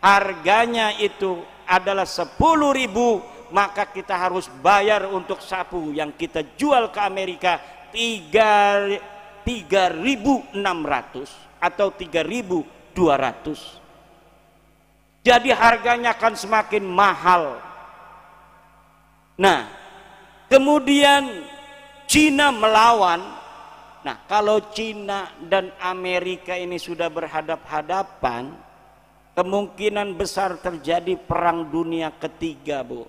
harganya itu adalah 10.000, maka kita harus bayar untuk sapu yang kita jual ke Amerika 3.600 atau 3.200. Jadi harganya akan semakin mahal. Nah, kemudian Cina melawan. Nah, kalau Cina dan Amerika ini sudah berhadap-hadapan, kemungkinan besar terjadi perang dunia ketiga, Bu.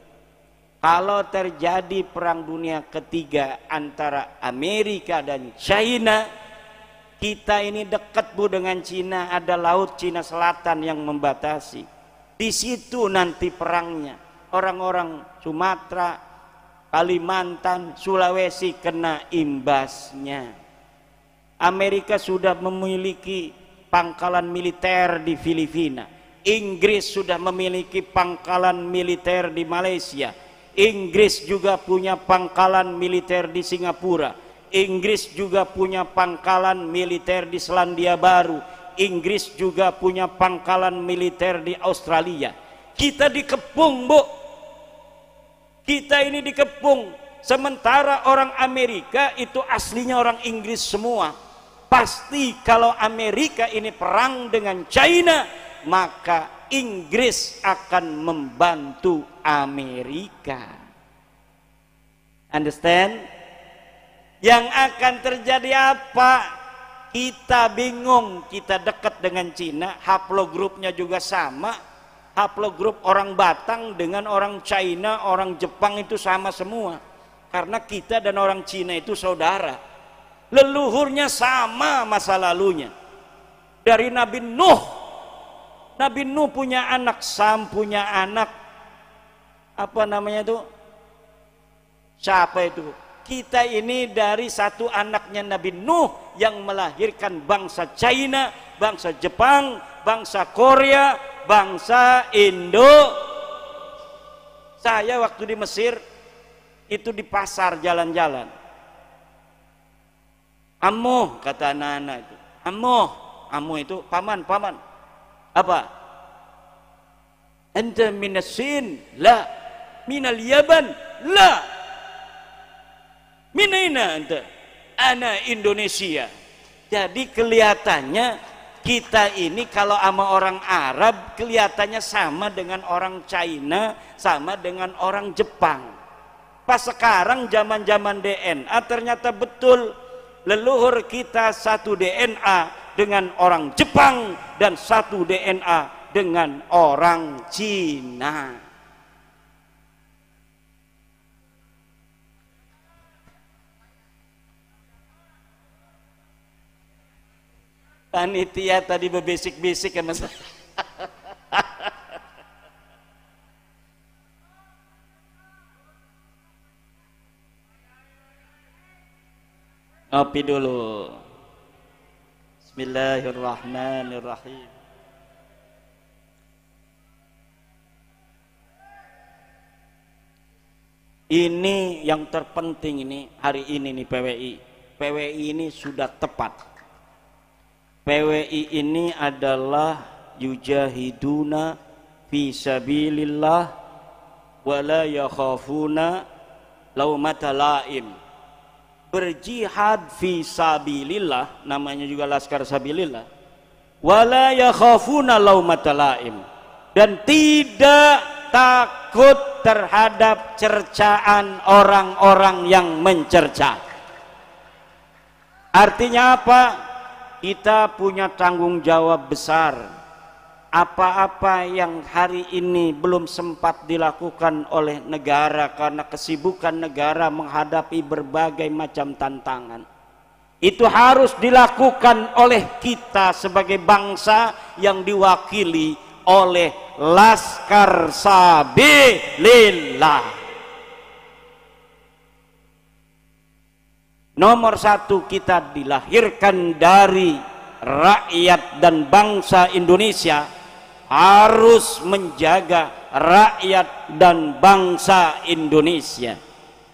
Kalau terjadi perang dunia ketiga antara Amerika dan China, kita ini dekat Bu dengan Cina, ada laut Cina Selatan yang membatasi. Di situ nanti perangnya. Orang-orang Sumatera, Kalimantan, Sulawesi kena imbasnya. Amerika sudah memiliki pangkalan militer di Filipina. Inggris sudah memiliki pangkalan militer di Malaysia. Inggris juga punya pangkalan militer di Singapura. Inggris juga punya pangkalan militer di Selandia Baru. Inggris juga punya pangkalan militer di Australia. Kita dikepung, Bu. Kita ini dikepung. Sementara orang Amerika itu aslinya orang Inggris semua. Pasti kalau Amerika ini perang dengan China, maka Inggris akan membantu Amerika. Understand? Yang akan terjadi apa? Kita bingung. Kita dekat dengan Cina, haplogrupnya juga sama. Haplogrup orang Batang dengan orang China, orang Jepang itu sama semua. Karena kita dan orang Cina itu saudara. Leluhurnya sama masa lalunya. Dari Nabi Nuh. Nabi Nuh punya anak, Sam punya anak. Apa namanya itu? Siapa itu? Kita ini dari satu anaknya Nabi Nuh yang melahirkan bangsa China, bangsa Jepang, bangsa Korea, bangsa Indo. Saya waktu di Mesir itu di pasar jalan-jalan. Amoh, kata anak-anak itu. Amoh itu paman. Apa? Anta minasin? La. Minal Yaban? La. Minaina anta? Ana Indonesia. Jadi kelihatannya kita ini kalau sama orang Arab kelihatannya sama dengan orang China, sama dengan orang Jepang. Pas sekarang zaman-zaman DNA ternyata betul leluhur kita satu DNA dengan orang Jepang dan satu DNA dengan orang Cina. Panitia tadi berbisik-bisik sama saya. Ngopi dulu. Bismillahirrahmanirrahim. Ini yang terpenting ini hari ini nih PWI. PWI ini sudah tepat. PWI ini adalah yujahiduna fi sabilillah wala yakhafuna laumata laim. Berjihad fi sabilillah, namanya juga laskar sabilillah, wala yakhafuna laumata laim, dan tidak takut terhadap cercaan orang-orang yang mencerca. Artinya apa? Kita punya tanggung jawab besar. Apa-apa yang hari ini belum sempat dilakukan oleh negara karena kesibukan negara menghadapi berbagai macam tantangan, itu harus dilakukan oleh kita sebagai bangsa yang diwakili oleh Laskar Sabilillah. Nomor satu, kita dilahirkan dari rakyat dan bangsa Indonesia, harus menjaga rakyat dan bangsa Indonesia.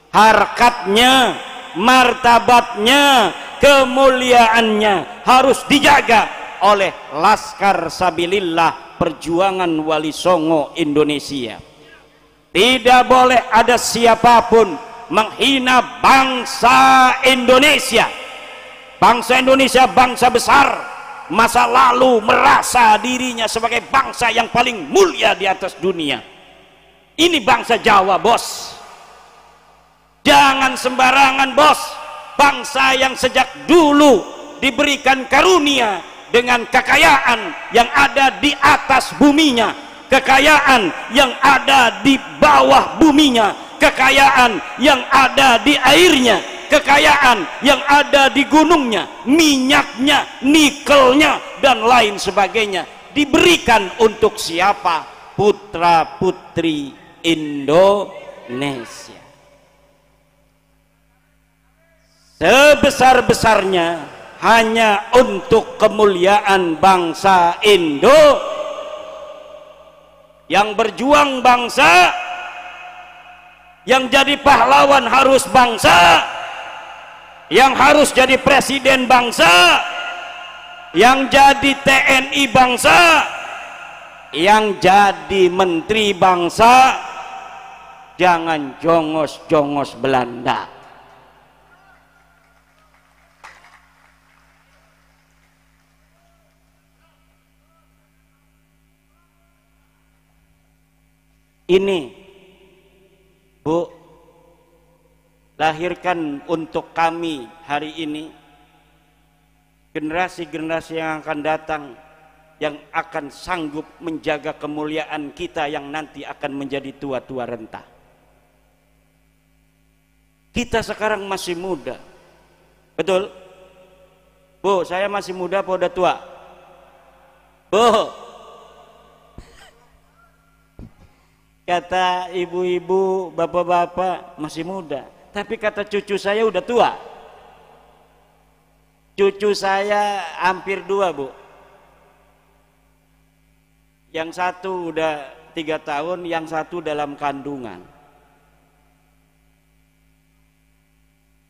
Harkatnya, martabatnya, kemuliaannya harus dijaga oleh Laskar Sabilillah, perjuangan Wali Songo Indonesia. Tidak boleh ada siapapun menghina bangsa Indonesia. Bangsa Indonesia bangsa besar, masa lalu merasa dirinya sebagai bangsa yang paling mulia di atas dunia. Ini bangsa Jawa, bos. Jangan sembarangan, bos. Bangsa yang sejak dulu diberikan karunia dengan kekayaan yang ada di atas buminya, kekayaan yang ada di bawah buminya, kekayaan yang ada di airnya, kekayaan yang ada di gunungnya, minyaknya, nikelnya, dan lain sebagainya. Diberikan untuk siapa? Putra putri Indonesia. Sebesar-besarnya hanya untuk kemuliaan bangsa Indo. Yang berjuang bangsa, yang jadi pahlawan harus bangsa, yang harus jadi presiden bangsa, yang jadi TNI bangsa, yang jadi menteri bangsa. Jangan jongos-jongos Belanda. Ini, Bu, lahirkan untuk kami hari ini generasi-generasi yang akan datang, yang akan sanggup menjaga kemuliaan kita yang nanti akan menjadi tua-tua renta. Kita sekarang masih muda, betul? Bu, saya masih muda apa udah tua? Bu, kata ibu-ibu, bapak-bapak masih muda, tapi kata cucu saya udah tua. Cucu saya hampir 2, Bu. Yang satu udah 3 tahun, yang satu dalam kandungan.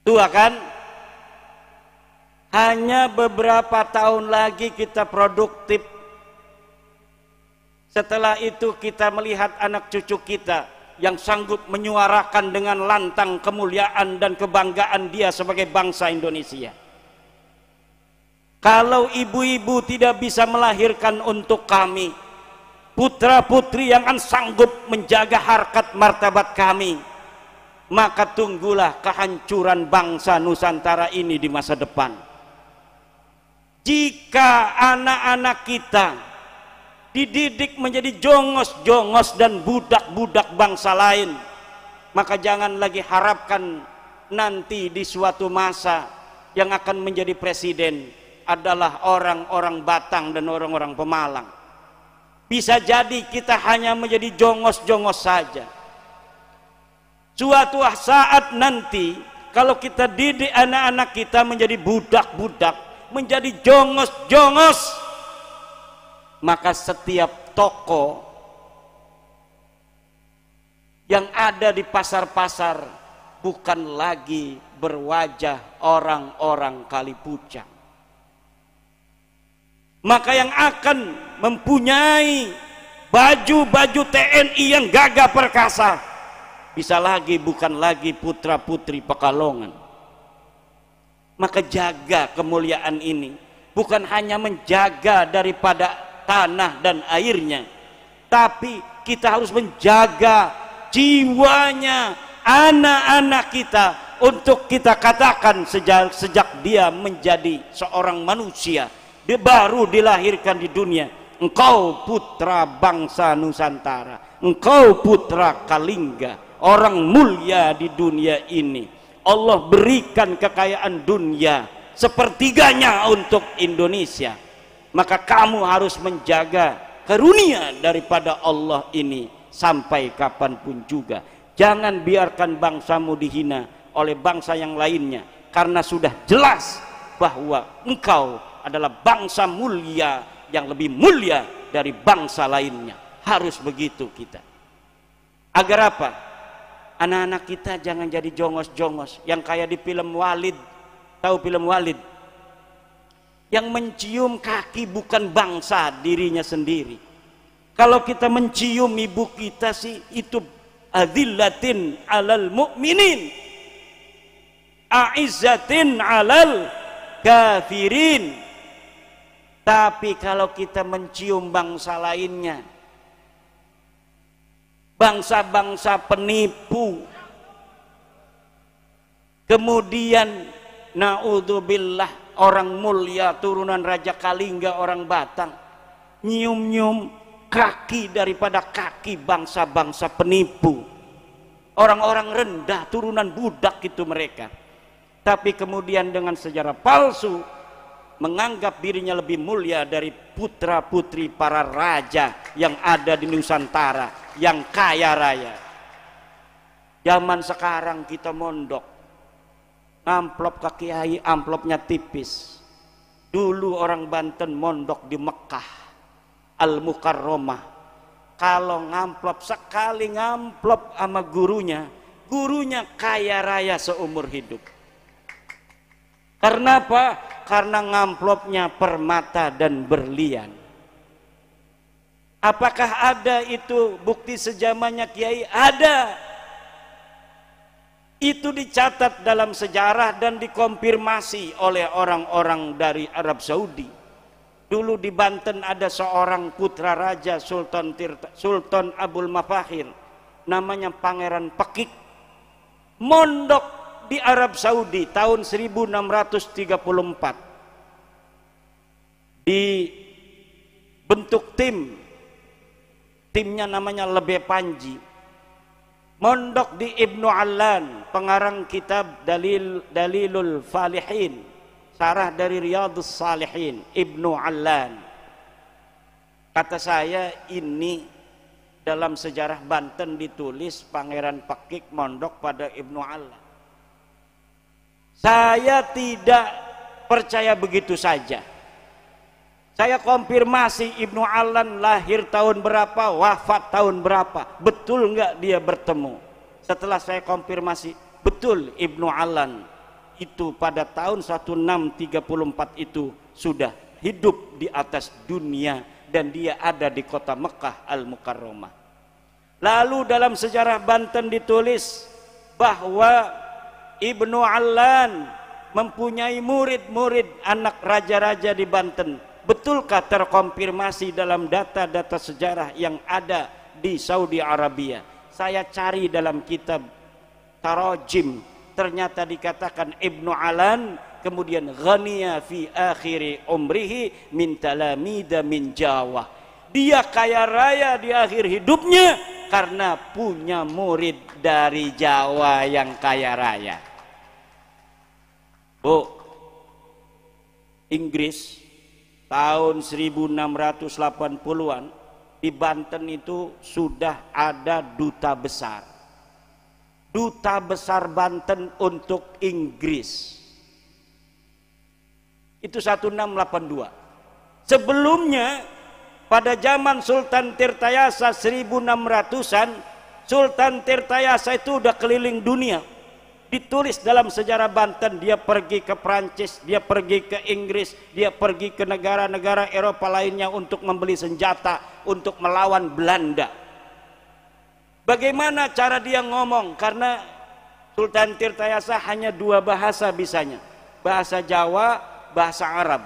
Tua kan? Hanya beberapa tahun lagi kita produktif. Setelah itu kita melihat anak cucu kita yang sanggup menyuarakan dengan lantang kemuliaan dan kebanggaan dia sebagai bangsa Indonesia. Kalau ibu-ibu tidak bisa melahirkan untuk kami putra-putri yang akan sanggup menjaga harkat martabat kami, maka tunggulah kehancuran bangsa Nusantara ini di masa depan. Jika anak-anak kita dididik menjadi jongos-jongos dan budak-budak bangsa lain, maka jangan lagi harapkan nanti di suatu masa yang akan menjadi presiden adalah orang-orang Batang dan orang-orang Pemalang. Bisa jadi kita hanya menjadi jongos-jongos saja. Suatu saat nanti kalau kita didik anak-anak kita menjadi budak-budak, menjadi jongos-jongos, maka setiap toko yang ada di pasar-pasar bukan lagi berwajah orang-orang Kalipucang. Maka yang akan mempunyai baju-baju TNI yang gagah perkasa bisa lagi bukan lagi putra-putri Pekalongan. Maka jaga kemuliaan ini, bukan hanya menjaga daripada tanah dan airnya, tapi kita harus menjaga jiwanya anak-anak kita, untuk kita katakan sejak dia menjadi seorang manusia, dia baru dilahirkan di dunia, engkau putra bangsa Nusantara, engkau putra Kalingga, orang mulia di dunia ini. Allah berikan kekayaan dunia sepertiganya untuk Indonesia, maka kamu harus menjaga karunia daripada Allah ini sampai kapanpun juga. Jangan biarkan bangsamu dihina oleh bangsa yang lainnya, karena sudah jelas bahwa engkau adalah bangsa mulia yang lebih mulia dari bangsa lainnya. Harus begitu kita. Agar apa? Anak-anak kita jangan jadi jongos-jongos yang kayak di film Walid. Tahu film Walid? Yang mencium kaki bukan bangsa dirinya sendiri. Kalau kita mencium ibu kita sih itu adzillatin alal mu'minin, a'izzatin alal kafirin. Tapi kalau kita mencium bangsa lainnya, bangsa-bangsa penipu, kemudian naudzubillah orang mulia turunan Raja Kalingga orang Batang nyium-nyium kaki daripada kaki bangsa-bangsa penipu, orang-orang rendah turunan budak itu mereka. Tapi kemudian dengan sejarah palsu menganggap dirinya lebih mulia dari putra-putri para raja yang ada di Nusantara yang kaya raya. Zaman sekarang kita mondok, amplop ke kiai, amplopnya tipis, Dulu orang Banten mondok di Mekah Al-Mukarramah, kalau ngamplop sekali ngamplop sama gurunya kaya raya seumur hidup. Karena apa? Karena ngamplopnya permata dan berlian. Apakah ada itu bukti sejamannya Kiai? Ada. Itu dicatat dalam sejarah dan dikonfirmasi oleh orang-orang dari Arab Saudi. Dulu di Banten ada seorang putra raja Sultan Abul Mafahir, namanya Pangeran Pekik, mondok di Arab Saudi tahun 1634. Dibentuk timnya namanya Lebe Panji, mondok di Ibnu Allan, pengarang kitab Dalilul Falihin, sarah dari Riyadhus Salihin, Ibnu Allan. Kata saya, ini dalam sejarah Banten ditulis Pangeran Pekik mondok pada Ibnu Allan. Saya tidak percaya begitu saja. Saya konfirmasi Ibnu Allan lahir tahun berapa, wafat tahun berapa, betul nggak dia bertemu. Setelah saya konfirmasi, betul Ibnu Allan itu pada tahun 1634 itu sudah hidup di atas dunia dan dia ada di kota Mekah Al-Mukarramah. Lalu dalam sejarah Banten ditulis bahwa Ibnu Allan mempunyai murid-murid anak raja-raja di Banten. Betulkah terkonfirmasi dalam data-data sejarah yang ada di Saudi Arabia? Saya cari dalam kitab Tarajim, ternyata dikatakan Ibnu Allan kemudian ghaniya fi akhiri umrihi min talamida min Jawa. Dia kaya raya di akhir hidupnya karena punya murid dari Jawa yang kaya raya. Bu, Inggris tahun 1680-an di Banten itu sudah ada duta besar Banten untuk Inggris. Itu 1682. Sebelumnya pada zaman Sultan Tirtayasa 1600-an, Sultan Tirtayasa itu udah keliling dunia. Ditulis dalam sejarah Banten, dia pergi ke Prancis, dia pergi ke Inggris, dia pergi ke negara-negara Eropa lainnya untuk membeli senjata untuk melawan Belanda. Bagaimana cara dia ngomong? Karena Sultan Tirtayasa hanya 2 bahasa bisanya, bahasa Jawa, bahasa Arab.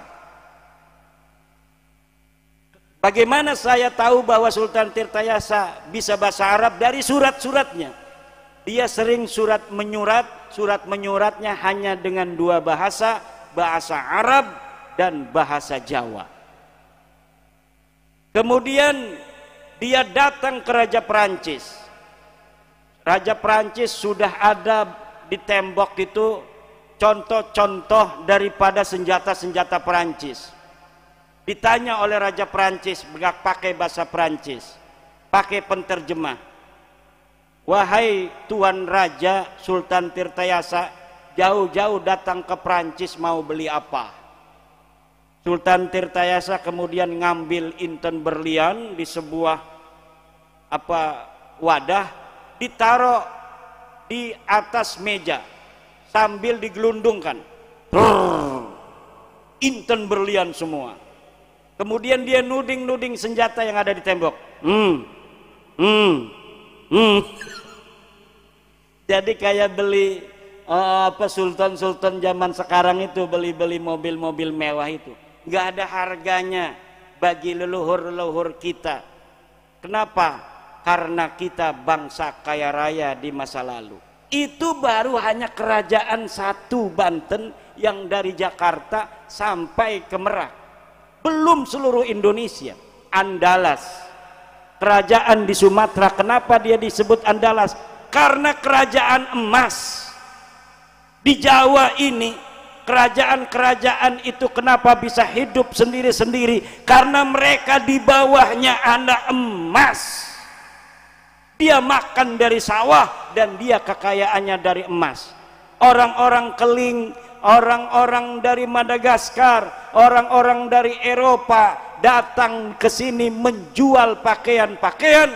Bagaimana saya tahu bahwa Sultan Tirtayasa bisa bahasa Arab? Dari surat-suratnya. Dia sering surat menyuratnya hanya dengan 2 bahasa, bahasa Arab dan bahasa Jawa. Kemudian dia datang ke Raja Perancis. Raja Perancis sudah ada di tembok itu contoh-contoh daripada senjata-senjata Perancis. Ditanya oleh Raja Perancis, pakai bahasa Perancis, pakai penterjemah. Wahai Tuan Raja Sultan Tirtayasa, jauh-jauh datang ke Prancis mau beli apa? Sultan Tirtayasa kemudian ngambil inten berlian di sebuah wadah, ditaruh di atas meja sambil digelundungkan. Inten berlian semua. Kemudian dia nuding-nuding senjata yang ada di tembok. Jadi kayak beli sultan-sultan zaman sekarang itu beli mobil-mobil mewah itu. Nggak ada harganya bagi leluhur-leluhur kita. Kenapa? Karena kita bangsa kaya raya di masa lalu. Itu baru hanya kerajaan satu Banten yang dari Jakarta sampai ke Merak. Belum seluruh Indonesia. Andalas, kerajaan di Sumatera. Kenapa dia disebut Andalas? Karena kerajaan emas. Di Jawa ini kerajaan-kerajaan itu kenapa bisa hidup sendiri-sendiri? Karena mereka di bawahnya anak emas. Dia makan dari sawah dan dia kekayaannya dari emas. Orang-orang keling orang-orang dari Madagaskar, orang-orang dari Eropa datang ke sini menjual pakaian-pakaian,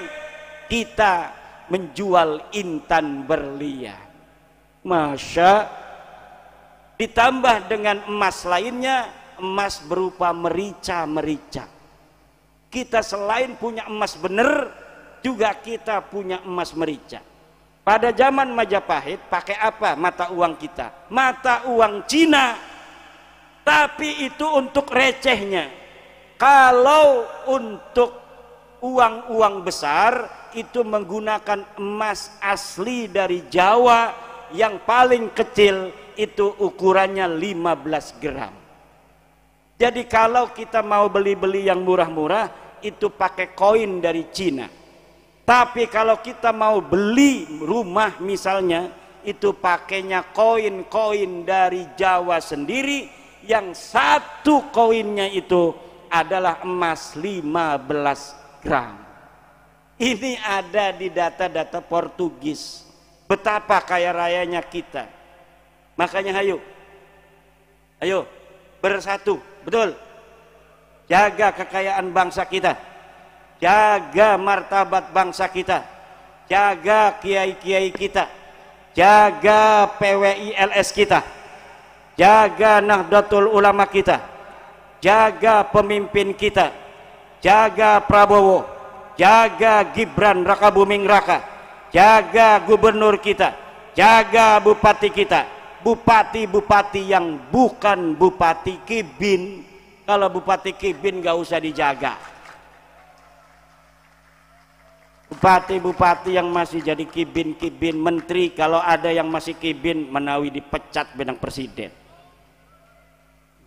kita menjual intan berlian. Masya, ditambah dengan emas lainnya, emas berupa merica-merica. Kita selain punya emas bener, juga kita punya emas merica. Pada zaman Majapahit pakai apa mata uang kita? Mata uang Cina. Tapi itu untuk recehnya. Kalau untuk uang-uang besar itu menggunakan emas asli dari Jawa yang paling kecil itu ukurannya 15 gram. Jadi kalau kita mau beli-beli yang murah-murah itu pakai koin dari Cina. Tapi kalau kita mau beli rumah misalnya, itu pakainya koin-koin dari Jawa sendiri, yang satu koinnya itu adalah emas 15 gram. Ini ada di data-data Portugis. Betapa kaya rayanya kita. Makanya ayo bersatu, betul. Jaga kekayaan bangsa kita. Jaga martabat bangsa kita, jaga kiai-kiai kita, jaga PWI-LS kita, jaga Nahdlatul Ulama kita, jaga pemimpin kita, jaga Prabowo, jaga Gibran Rakabuming Raka, jaga gubernur kita, jaga bupati kita, bupati-bupati yang bukan bupati Kibin. Kalau bupati Kibin gak usah dijaga. Bupati-bupati yang masih jadi kibin-kibin, menteri kalau ada yang masih kibin menawi dipecat benang presiden.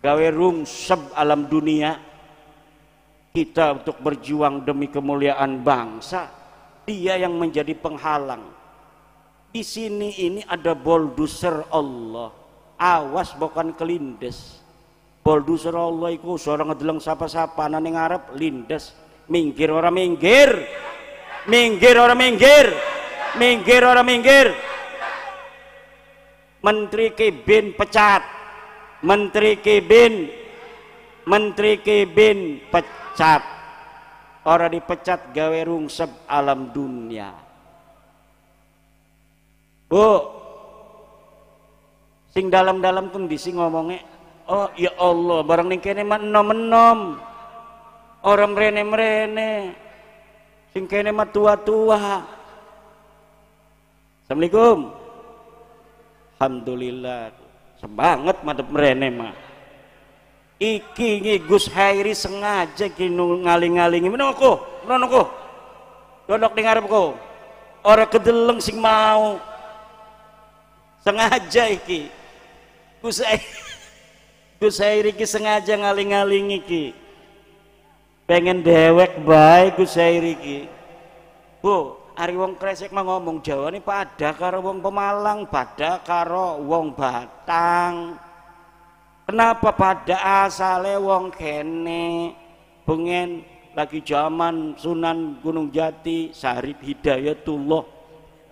Gawe rungseb alam dunia kita untuk berjuang demi kemuliaan bangsa, dia yang menjadi penghalang. Di sini ini ada bulldozer Allah, awas bukan kelindes. Bulldozer Allah itu seorang ngedeleng sapa-sapa nang ngarep lindes, minggir orang minggir. Minggir orang minggir, minggir orang minggir. Menteri Kibin pecat, Menteri Kibin pecat. Orang dipecat gawe rungseb alam dunia. Bu, sing dalam-dalam kondisi ngomongnya, oh ya Allah, barang ning kene mah enom-enom, orang merene-merene. Sing kene mah tua-tua. Assalamualaikum. Alhamdulillah. Sebanget madep mrene mah. Iki Gus Hairi sengaja ki ngaling-ngalingi menoko, menoko. Dodok ning ngarepku. Ora kedeleng sing mau. Sengaja iki. Gus Hairi ki sengaja ngaling-ngalingi ki. Pengen dewek baik Gus Hairi ki. Bu, ari wong kresek mah ngomong Jawa ini pada karo wong Pemalang, pada karo wong Batang. Kenapa pada asale wong kene? Pengen lagi zaman Sunan Gunung Jati, Syarif Hidayatullah,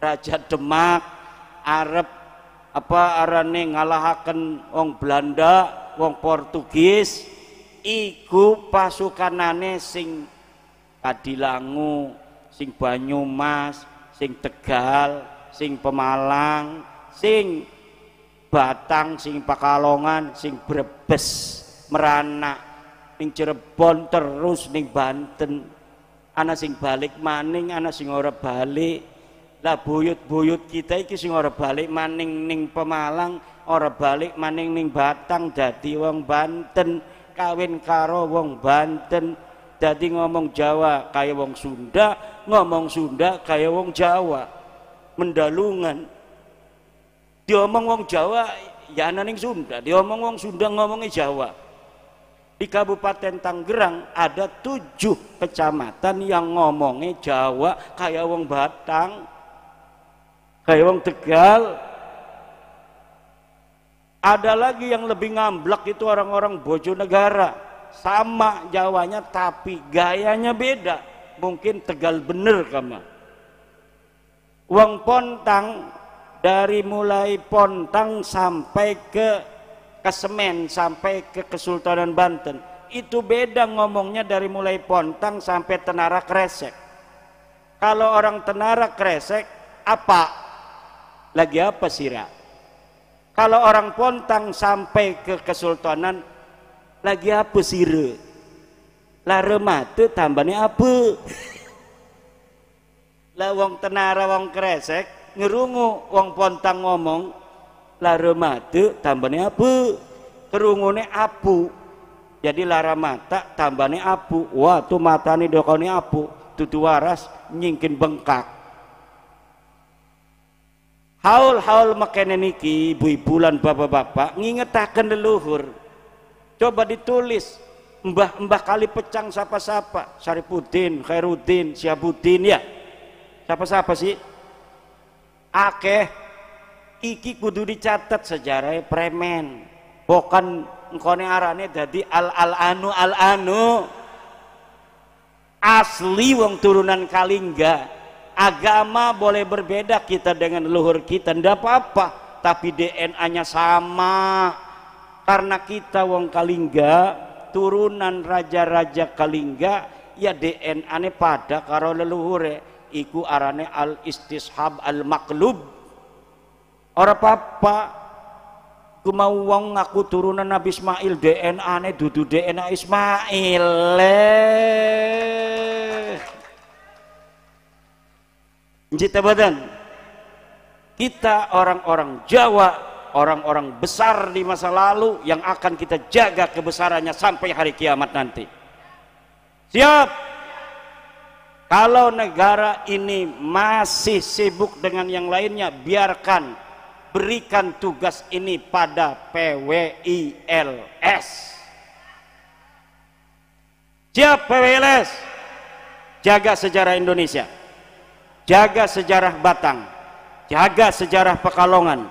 Raja Demak, arep apa arane ngalahaken wong Belanda, wong Portugis. Iku pasukanane sing Kadilangu, sing Banyumas, sing Tegal, sing Pemalang, sing Batang, sing Pakalongan, sing Brebes, Merana, ning Cirebon terus ning Banten. Ana sing balik maning, ana sing ora balik. Lah buyut-buyut kita iki sing ora balik maning ning Pemalang, ora balik maning ning Batang dadi wong Banten. Kawin karo wong Banten, dadi ngomong Jawa kaya wong Sunda, ngomong Sunda kaya wong Jawa. Mendalungan. Diomong wong Jawa ya ana ning Sunda, diomong wong Sunda ngomongnya Jawa. Di Kabupaten Tangerang ada 7 kecamatan yang ngomongnya Jawa kaya wong Batang, kaya wong Tegal. Ada lagi yang lebih ngamblek itu orang-orang Bojonegara, sama Jawanya tapi gayanya beda. Mungkin Tegal bener kama. Wong Pontang dari mulai Pontang sampai ke ke Semen sampai ke Kesultanan Banten itu beda ngomongnya dari mulai Pontang sampai Tenara Kresek. Kalau orang Tenara Kresek apa? Lagi apa sira? Kalau orang Pontang sampai ke Kesultanan lagi apa sira? Lare mate tambahnya apa? Lah wong Tenara wong Kresek ngerungu wong Pontang ngomong lare mate tambahnya apa? Kerungune apu. Jadi lara mata tambahnya apu. Wah tuh mata nih dokone apu. Tutu waras nyingkin bengkak. Haul-haul makanya niki ibu-ibu lan bapak-bapak ngingetaken leluhur. Coba ditulis mbah-mbah kali pecang siapa-siapa, Syarifuddin, Khairuddin, Syabuddin ya. Siapa-siapa sih? Akeh iki kudu dicatat sejarah premen. Bukan engkone arane dadi al-anu asli wong turunan Kalingga. Agama boleh berbeda kita dengan leluhur kita, ndak apa-apa, tapi DNA-nya sama. Karena kita wong Kalingga, turunan raja-raja Kalingga, ya DNA-ne pada karo leluhure. Iku arane al-istishab al-maqlub. Ora apa-apa. Ku mau wong ngaku turunan Nabi Ismail, DNA-ne dudu DNA Ismail. Cita badan kita orang-orang Jawa, orang-orang besar di masa lalu yang akan kita jaga kebesarannya sampai hari kiamat nanti. Siap? Kalau negara ini masih sibuk dengan yang lainnya, biarkan, berikan tugas ini pada PWILS. Siap PWILS? Jaga sejarah Indonesia, jaga sejarah Batang, jaga sejarah Pekalongan,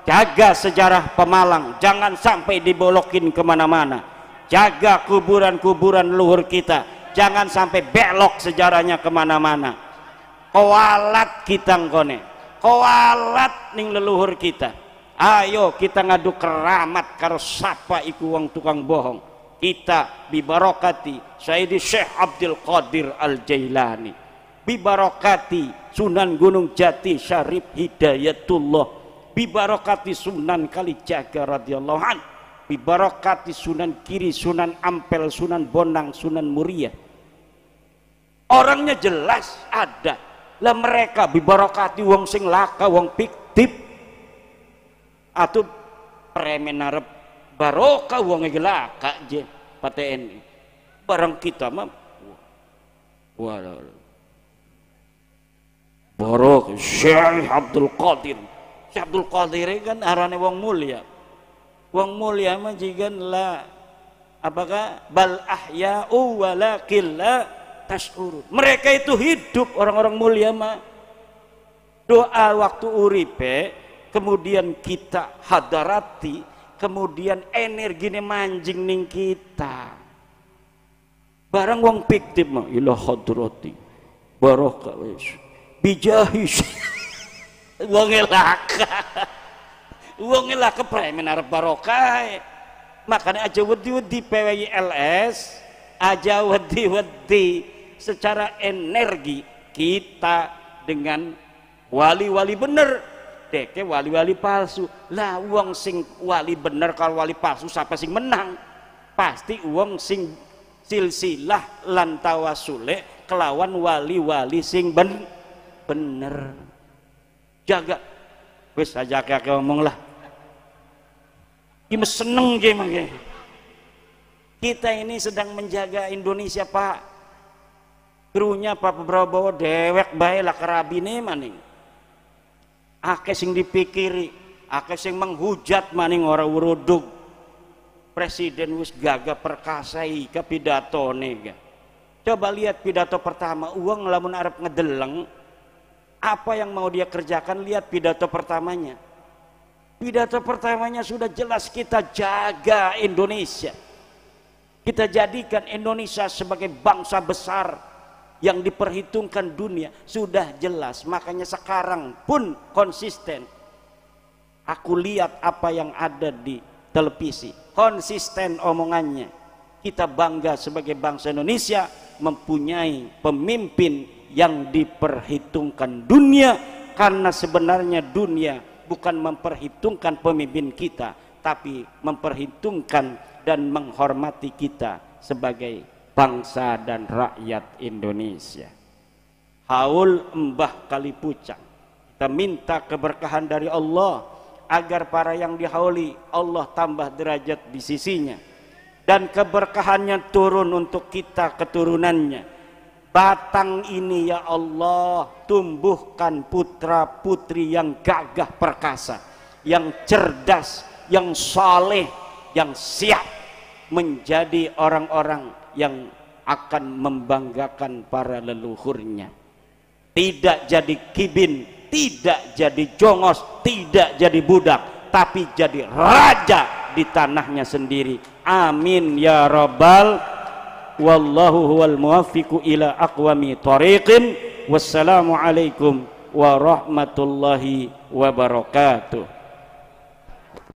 jaga sejarah Pemalang, jangan sampai dibolokin kemana-mana. Jaga kuburan-kuburan leluhur kita, jangan sampai belok sejarahnya kemana-mana. Koalat kita ngkone, koalat ning leluhur kita. Ayo kita ngadu keramat karo sapa iku wong tukang bohong. Kita bibarokati Sayyidi Syekh Abdul Qadir Al-Jailani, bibarokati Sunan Gunung Jati Syarif Hidayatullah, bibarokati Sunan Kalijaga radhiyallahu an, bibarokati Sunan Kiri, Sunan Ampel, Sunan Bonang, Sunan Muria. Orangnya jelas ada. Lah mereka bibarokati wong sing laka, wong fiktif. Atau premen arep barokah wong laka je paten. Barang kita mah waduh. Barok Syekh Abdul Qadir. Syekh Abdul Qadir kan arane wong mulia. Wong mulia mah jigan la apakah bal ahya'u walakin la tash'urun. Mereka itu hidup, orang-orang mulia mah. Doa waktu uripe, kemudian kita hadarati, kemudian energinya manjing ning kita. Barang wong fiktif mah ila hadrati barokah wis bijahis wong elaka wong elaka premen arep barokah. Makanya aja wedi-wedi PWILS, aja wedi-wedi secara energi kita dengan wali-wali bener. Deke wali-wali palsu lah, wong sing wali bener kalau wali palsu siapa sing menang? Pasti wong sing silsilah lan tawasule kelawan wali-wali sing bener. Jaga wis aja kakek ngomong lah. Ini seneng je mangke. Kita ini sedang menjaga Indonesia, Pak. Krunya Pak Prabowo dewek bae lah kerabine maning. Akeh sing dipikiri, akeh sing menghujat maning ora urudug. Presiden wis gagah perkasai ke pidatone ga. Coba lihat pidato pertama, uang lamun arep ngedeleng apa yang mau dia kerjakan, lihat pidato pertamanya. Pidato pertamanya sudah jelas, kita jaga Indonesia. Kita jadikan Indonesia sebagai bangsa besar yang diperhitungkan dunia, sudah jelas. Makanya sekarang pun konsisten. Aku lihat apa yang ada di televisi, konsisten omongannya. Kita bangga sebagai bangsa Indonesia mempunyai pemimpin yang diperhitungkan dunia, karena sebenarnya dunia bukan memperhitungkan pemimpin kita, tapi memperhitungkan dan menghormati kita sebagai bangsa dan rakyat Indonesia. Haul Mbah Kalipucang, kita minta keberkahan dari Allah agar para yang dihauli Allah tambah derajat di sisinya, dan keberkahannya turun untuk kita keturunannya. Batang ini ya Allah, tumbuhkan putra putri yang gagah perkasa, yang cerdas, yang saleh, yang siap menjadi orang-orang yang akan membanggakan para leluhurnya. Tidak jadi kibin, tidak jadi jongos, tidak jadi budak, tapi jadi raja di tanahnya sendiri. Amin ya rabbal. Wallahu huwal muwaffiqu ila aqwami thariqin. Wassalamu alaikum warahmatullahi wabarakatuh.